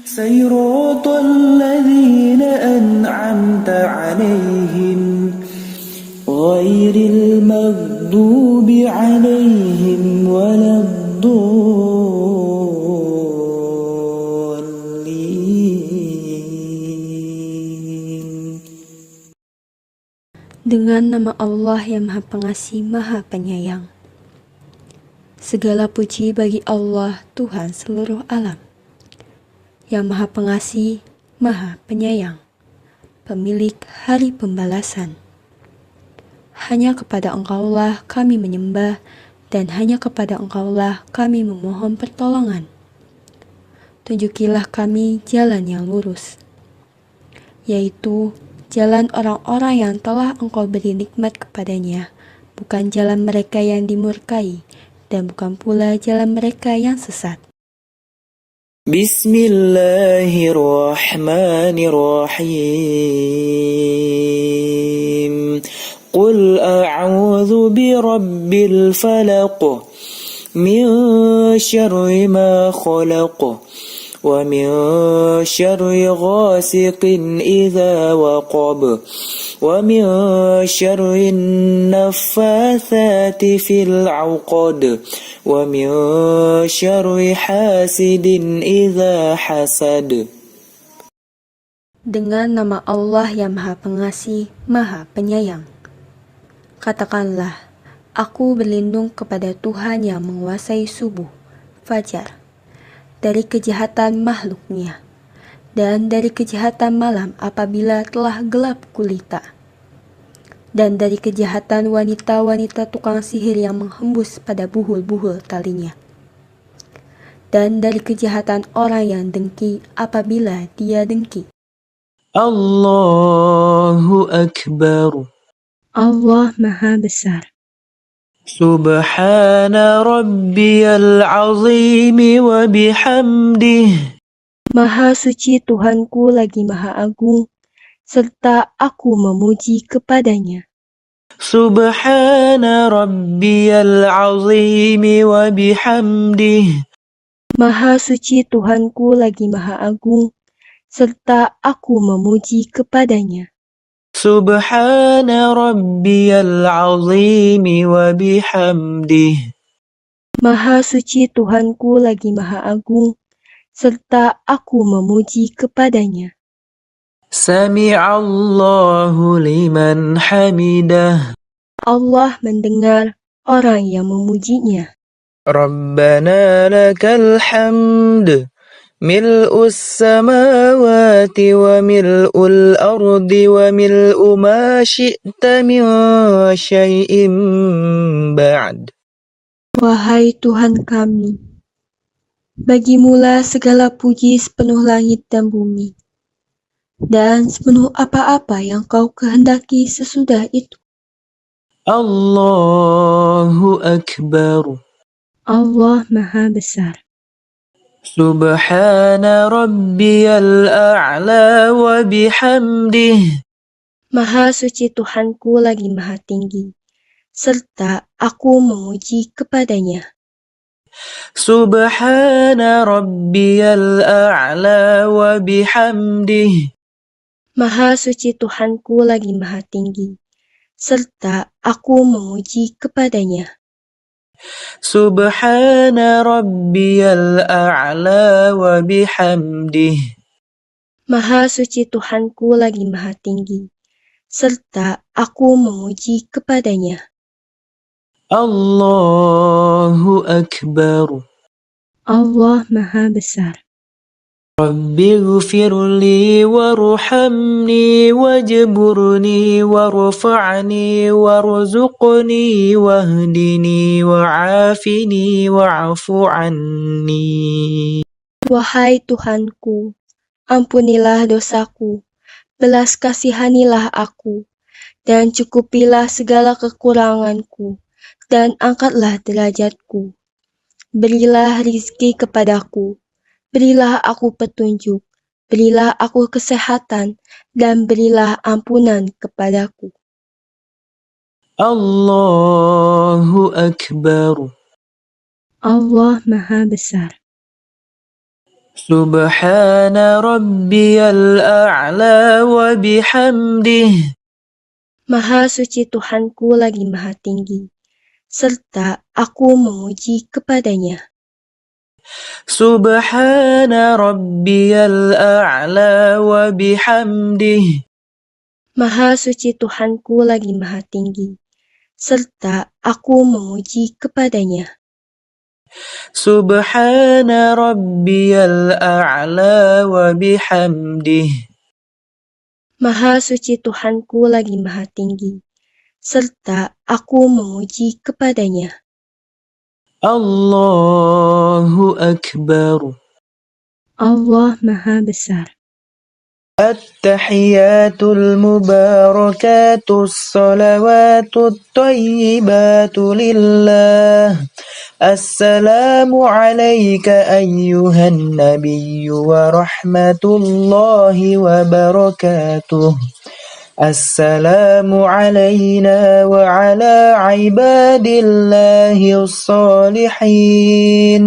صراط الذين أنعمت عليهم غير المغضوب عليهم ولا الضالين. Dengan nama Allah yang Maha Pengasih, Maha Penyayang. Segala puji bagi Allah, Tuhan seluruh alam, yang Maha Pengasih, Maha Penyayang, pemilik hari pembalasan. Hanya kepada Engkaulah kami menyembah, dan hanya kepada Engkaulah kami memohon pertolongan. Tunjukilah kami jalan yang lurus, yaitu jalan orang-orang yang telah Engkau beri nikmat kepadanya, bukan jalan mereka yang dimurkai, dan bukan pula jalan mereka yang sesat. Bismillahirrahmanirrahim. Qul a'udzu birabbil falaq min syarri ma khalaq ومن شر غاسق إذا وقب ومن شر النفاثات في العقد ومن شر حاسد إذا حسد. Dengan nama Allah yang Maha Pengasih, Maha Penyayang. Katakanlah, aku berlindung kepada Tuhan yang menguasai subuh, fajar, dari kejahatan makhluknya, dan dari kejahatan malam apabila telah gelap gulita, dan dari kejahatan wanita-wanita tukang sihir yang menghembus pada buhul-buhul talinya, dan dari kejahatan orang yang dengki apabila dia dengki. Allahu Akbar. Allah Maha Besar. Subhana rabbiyal azim wa bihamdih. Maha suci Tuhanku lagi Maha Agung, serta aku memuji kepadanya. Subhana rabbiyal azim wa bihamdih. Maha suci Tuhanku lagi Maha Agung, serta aku memuji kepadanya. Subhana rabbiyal azim wa bihamdih. Maha suci Tuhanku lagi Maha Agung, serta aku memuji kepadanya. Sami'allahu liman hamidah. Allah mendengar orang yang memujinya. Rabbana lakal hamd. Mil'us samawati wa mil'ul ardi wa mil'u ma syi'ta min syai'in ba'd. Wahai Tuhan kami, bagimulah segala puji sepenuh langit dan bumi, dan sepenuh apa-apa yang kau kehendaki sesudah itu. Allahu Akbar. Allah Maha Besar. Subhana rabbiyal a'la wa bihamdih. Maha suci Tuhanku lagi Maha tinggi, serta aku memuji kepadanya. Subhana rabbiyal a'la wa bihamdih. Maha suci Tuhanku lagi Maha tinggi, serta aku memuji kepadanya. Subhana rabbiyal a'la wa bihamdih. Maha suci Tuhanku lagi Maha tinggi, serta aku memuji kepadanya. Allahu Akbar. Allah Maha Besar. Rabbi ghfirli warhamni wajburni warfa'ni warzuqni wahdini wa'afini wa'afu anni. Wahai Tuhanku, ampunilah dosaku, belas kasihanilah aku, dan cukupilah segala kekuranganku, dan angkatlah derajatku. Berilah rizki kepadaku, berilah aku petunjuk, berilah aku kesehatan, dan berilah ampunan kepadaku. Allahu Akbar. Allah Maha Besar. Subhana rabbiyal a'la wa bihamdih. Maha suci Tuhanku lagi maha tinggi, serta aku memuji kepadanya. Subhana rabbiyal a'la wa bihamdih. Maha suci Tuhanku lagi maha tinggi, serta aku memuji kepadanya. Subhana rabbiyal a'la wa bihamdih. Maha suci Tuhanku lagi maha tinggi, serta aku memuji kepadanya. Allahu Akbar. Allah Maha Besar. التحيات المباركات الصلوات الطيبات لله. السلام عليك أيها النبي ورحمة الله وبركاته. السلام علينا وعلى عباد الله الصالحين.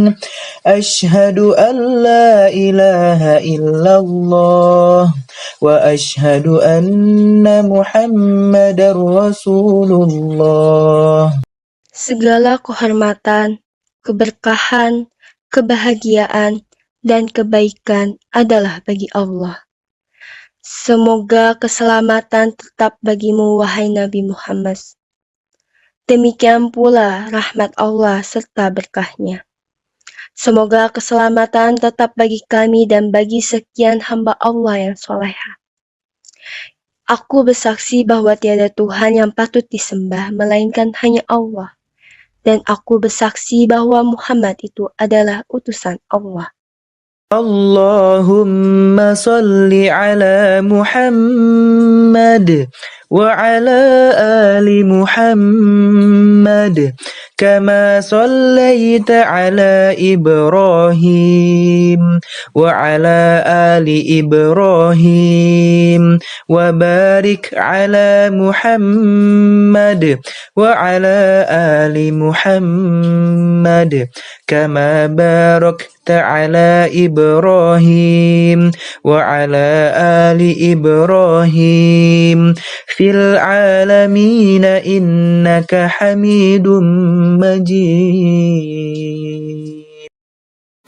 أشهد أن لا إله إلا الله وأشهد أن محمدا رسول الله. Segala kehormatan, keberkahan, kebahagiaan, dan kebaikan adalah bagi Allah. Semoga keselamatan tetap bagimu, wahai Nabi Muhammad. Demikian pula rahmat Allah serta berkahnya. Semoga keselamatan tetap bagi kami dan bagi sekian hamba Allah yang soleha. Aku bersaksi bahwa tiada Tuhan yang patut disembah melainkan hanya Allah. Dan aku bersaksi bahwa Muhammad itu adalah utusan Allah. Allahumma salli ala Muhammad wa ala ali Muhammad kama sallaita ala Ibrahim wa ala ali Ibrahim wa barik ala Muhammad wa ala ali Muhammad kama barakta ala Ibrahim wa ala ali Ibrahim fil alamin innaka Hamidum Majid.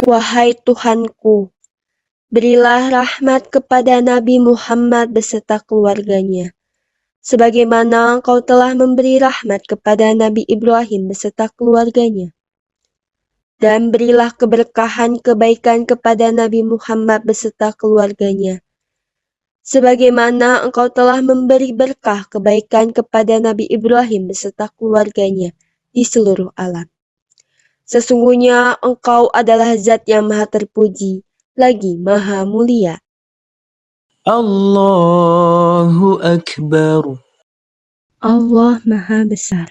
Wahai Tuhanku, berilah rahmat kepada Nabi Muhammad beserta keluarganya, sebagaimana Engkau telah memberi rahmat kepada Nabi Ibrahim beserta keluarganya. Dan berilah keberkahan kebaikan kepada Nabi Muhammad beserta keluarganya, sebagaimana Engkau telah memberi berkah kebaikan kepada Nabi Ibrahim beserta keluarganya di seluruh alam. Sesungguhnya Engkau adalah Zat yang maha terpuji, lagi maha mulia. Allahu Akbar. Allah Maha Besar.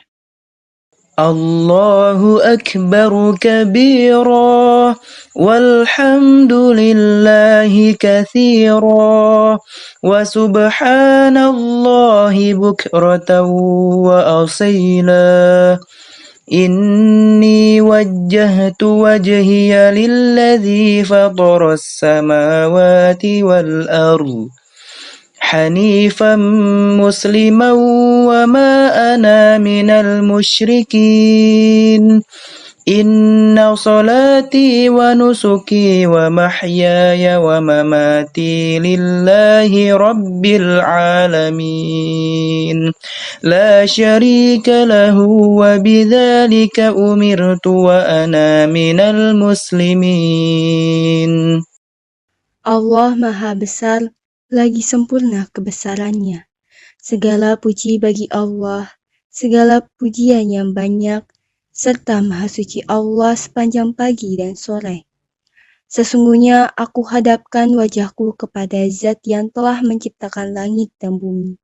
Allahu Akbar kabira walhamdulillahi kathira wa subhanallahi bukratan wa asila. Inni wajjahtu wajhiya lilladzi fatara as-samawati wal ardh حنيفا مسلما وما أنا من المشركين Inna salati wa nusuki wa mahyaya wa mamati lillahi rabbil alamin. La syarika lahu wa bidzalika umirtu wa ana minal muslimin. Allah Maha Besar, lagi sempurna kebesarannya. Segala puji bagi Allah, segala pujian yang banyak, serta Maha Suci Allah sepanjang pagi dan sore. Sesungguhnya aku hadapkan wajahku kepada Zat yang telah menciptakan langit dan bumi,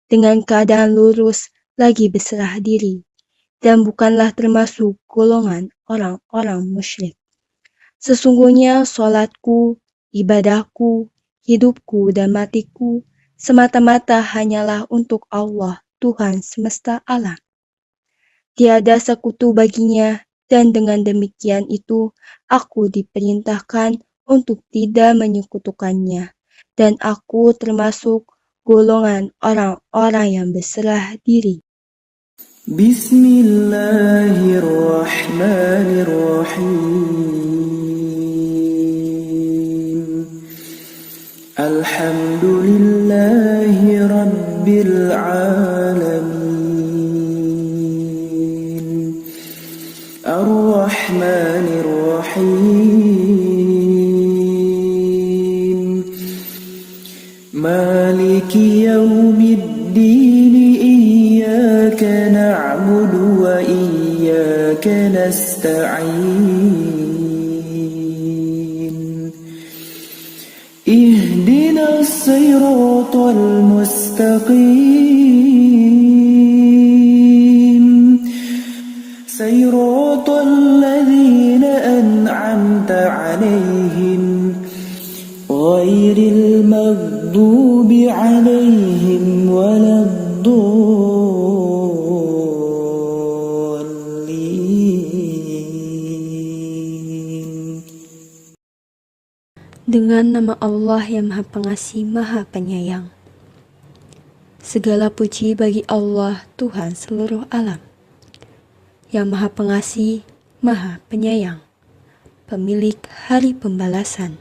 dengan keadaan lurus lagi berserah diri, dan bukanlah termasuk golongan orang-orang musyrik. Sesungguhnya solatku, ibadahku, hidupku dan matiku semata-mata hanyalah untuk Allah, Tuhan semesta alam. Tiada sekutu baginya, dan dengan demikian itu aku diperintahkan untuk tidak menyekutukannya, dan aku termasuk golongan orang-orang yang berserah diri. Bismillahirrahmanirrahim. Alhamdulillahi rabbil alamin. Ar-Rahmanir-Rahim. Maliki yaumiddin. Iyyaka na'budu wa iyyaka nasta'in. Ihdinas siratal mustaqim. Siratal ladzina an'amta 'alaihim ghairil maghdubi 'alaihim waladdallin. Dengan nama Allah yang Maha Pengasih, Maha Penyayang. Segala puji bagi Allah, Tuhan seluruh alam, yang Maha Pengasih, Maha Penyayang, pemilik hari pembalasan.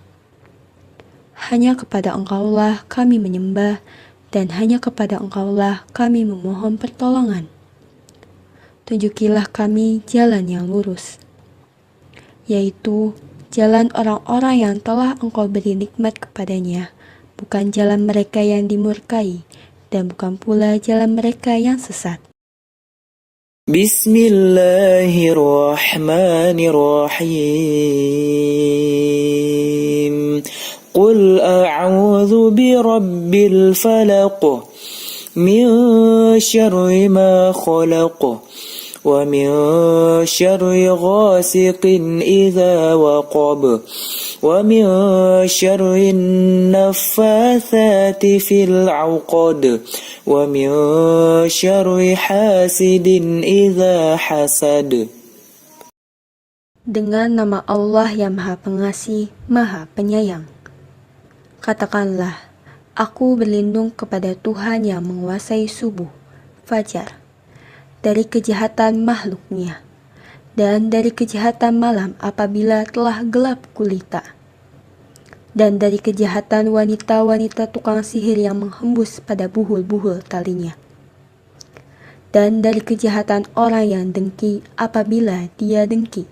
Hanya kepada Engkaulah kami menyembah, dan hanya kepada Engkaulah kami memohon pertolongan. Tunjukilah kami jalan yang lurus, yaitu jalan orang-orang yang telah Engkau beri nikmat kepadanya, bukan jalan mereka yang dimurkai, dan bukan pula jalan mereka yang sesat. Bismillahirrahmanirrahim. Qul a'udzu birabbil falaq, min syarri ma khalaq, wa min syarri ghasiqin idza waqab, wa min syarri naffatsati fil 'uqad, wa min syarri hasidin idza hasad. Dengan nama Allah yang Maha Pengasih, Maha Penyayang. Katakanlah, aku berlindung kepada Tuhan yang menguasai subuh, fajar, dari kejahatan makhluknya, dan dari kejahatan malam apabila telah gelap gulita, dan dari kejahatan wanita-wanita tukang sihir yang menghembus pada buhul-buhul talinya, dan dari kejahatan orang yang dengki apabila dia dengki.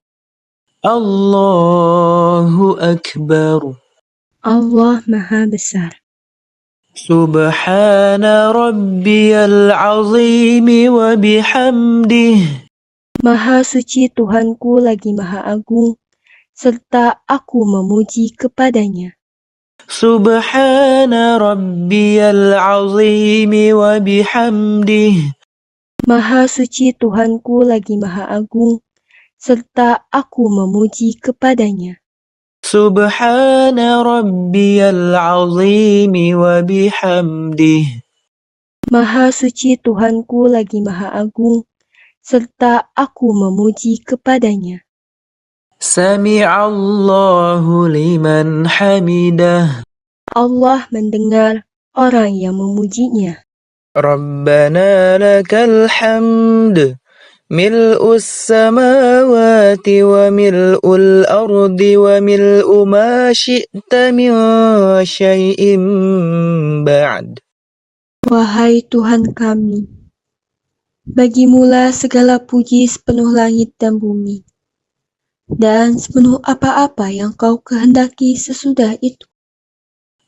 Allahu Akbar. Allah Maha Besar. Subhana rabbiyal azim wa bihamdih. Maha suci Tuhanku lagi Maha Agung, serta aku memuji kepadanya. Subhana rabbiyal azim wa bihamdih. Maha suci Tuhanku lagi Maha Agung, serta aku memuji kepadanya. Subhana rabbiyal azim wa bihamdih. Maha suci Tuhanku lagi Maha Agung, serta aku memuji kepadanya. Sami'allahu liman hamidah. Allah mendengar orang yang memujinya. Rabbana lakal hamd. ملء السماوات وملء الأرض وملء ما شئت من شيء بعد. Wahai Tuhan kami, bagimulah segala puji sepenuh langit dan bumi, dan sepenuh apa-apa yang kau kehendaki sesudah itu.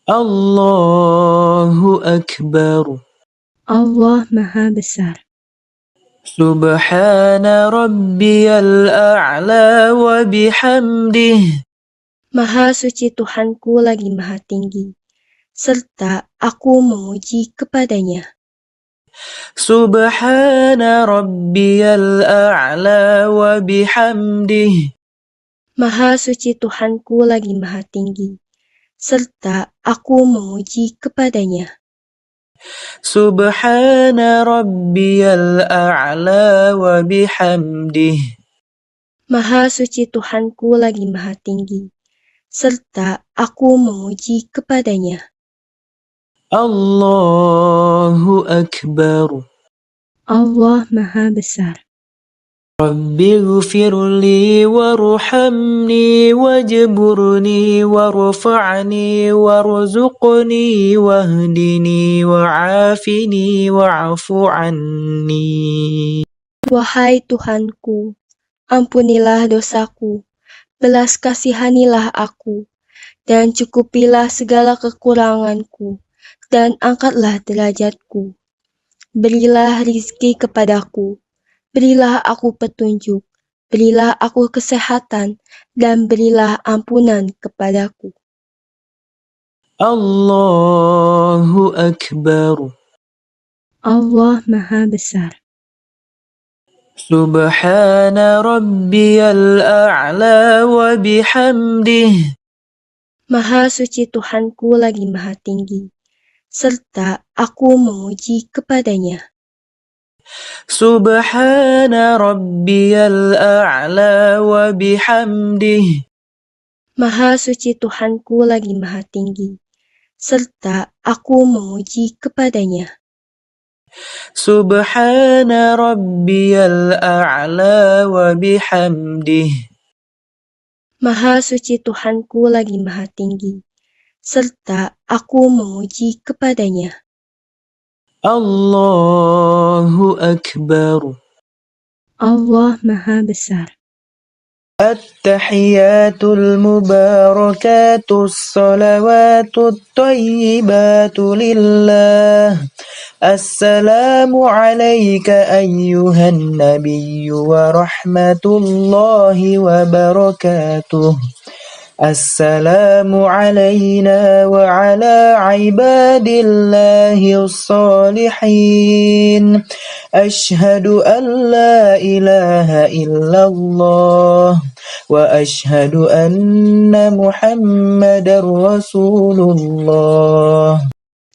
Allahu Akbar. Allah Maha Besar. Subhana rabbiyal a'la wa bihamdih. Maha suci Tuhanku lagi maha tinggi, serta aku memuji kepadanya. Subhana rabbiyal a'la wa bihamdih. Maha suci Tuhanku lagi maha tinggi, serta aku memuji kepadanya. Subhana rabbiyal a'la wa bihamdih. Maha suci Tuhanku lagi maha tinggi, serta aku memuji kepadanya. Allahu Akbar. Allah Maha Besar. Rabbi ghfirli warhamni wajburni warfa'ni warzuqni wahdini wa'afini wa'afu anni. Wahai Tuhanku, ampunilah dosaku, belas kasihanilah aku, dan cukupilah segala kekuranganku, dan angkatlah derajatku. Berilah rizki kepadaku, berilah aku petunjuk, berilah aku kesehatan, dan berilah ampunan kepadaku. Allahu Akbar. Allah Maha Besar. Subhana rabbiyal a'la wa bihamdih. Maha suci Tuhanku lagi maha tinggi, serta aku memuji kepadanya. Subhana rabbiyal a'la wa bihamdih. Maha suci Tuhanku lagi maha tinggi, serta aku memuji kepadanya. Subhana rabbiyal a'la wa bihamdih. Maha suci Tuhanku lagi maha tinggi, serta aku memuji kepadanya. Allahu Akbar. Allah Maha Besar. التحيات المباركات الصلوات الطيبات لله. السلام عليك أيها النبي ورحمة الله وبركاته. السلام علينا وعلى عباد الله الصالحين. أشهد أن لا إله إلا الله وأشهد أن محمدا رسول الله.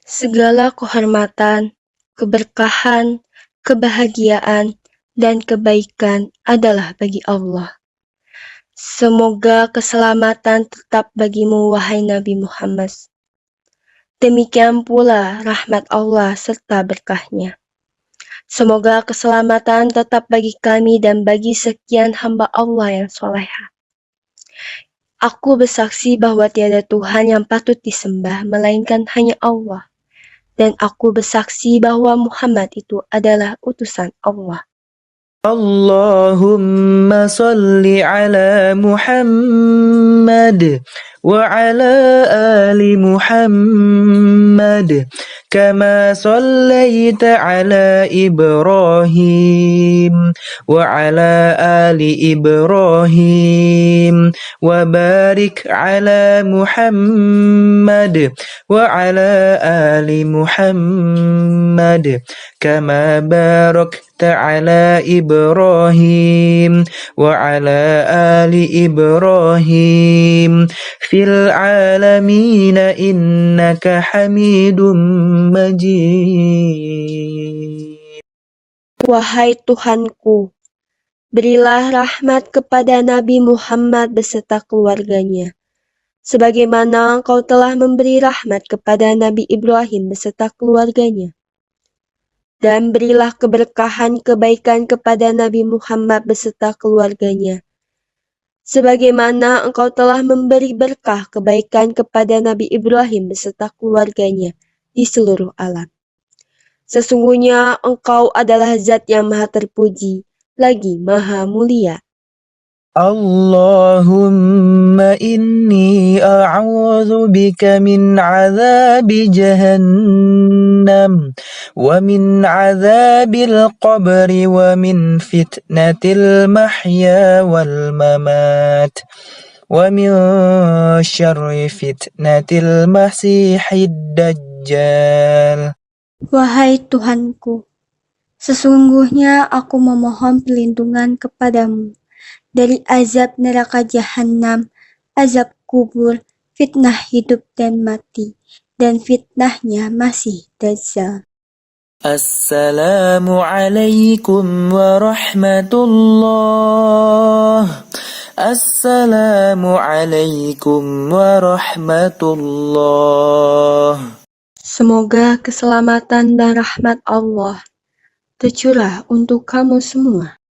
Segala kehormatan, keberkahan, kebahagiaan, dan kebaikan adalah bagi Allah. Semoga keselamatan tetap bagimu, wahai Nabi Muhammad. Demikian pula rahmat Allah serta berkahnya. Semoga keselamatan tetap bagi kami dan bagi sekian hamba Allah yang soleha. Aku bersaksi bahwa tiada Tuhan yang patut disembah melainkan hanya Allah. Dan aku bersaksi bahwa Muhammad itu adalah utusan Allah. Allahumma salli ala Muhammad wa ala ali Muhammad kama sallaita ala Ibrahim wa ala ali Ibrahim wa barik ala Muhammad wa ala ali Muhammad kama barakta ala Ibrahim wa ala ali Ibrahim fil alamin innaka Hamidum Majid. Wahai Tuhanku, berilah rahmat kepada Nabi Muhammad beserta keluarganya, sebagaimana Engkau telah memberi rahmat kepada Nabi Ibrahim beserta keluarganya. Dan berilah keberkahan kebaikan kepada Nabi Muhammad beserta keluarganya. Sebagaimana Engkau telah memberi berkah kebaikan kepada Nabi Ibrahim beserta keluarganya di seluruh alam. Sesungguhnya Engkau adalah Zat yang Maha Terpuji, lagi Maha Mulia. Allahumma inni a'udzu bika min 'adzabi jahannam wa min 'adzabil qabri wa min fitnatil mahya wal mamat wa min syarri fitnatil masihid dajjal. Wahai Tuhanku, sesungguhnya aku memohon perlindungan kepadamu dari azab neraka jahanam, azab kubur, fitnah hidup dan mati, dan fitnahnya Masih Dajjal. Assalamualaikum warahmatullah. Assalamualaikum warahmatullah. Semoga keselamatan dan rahmat Allah tercurah untuk kamu semua.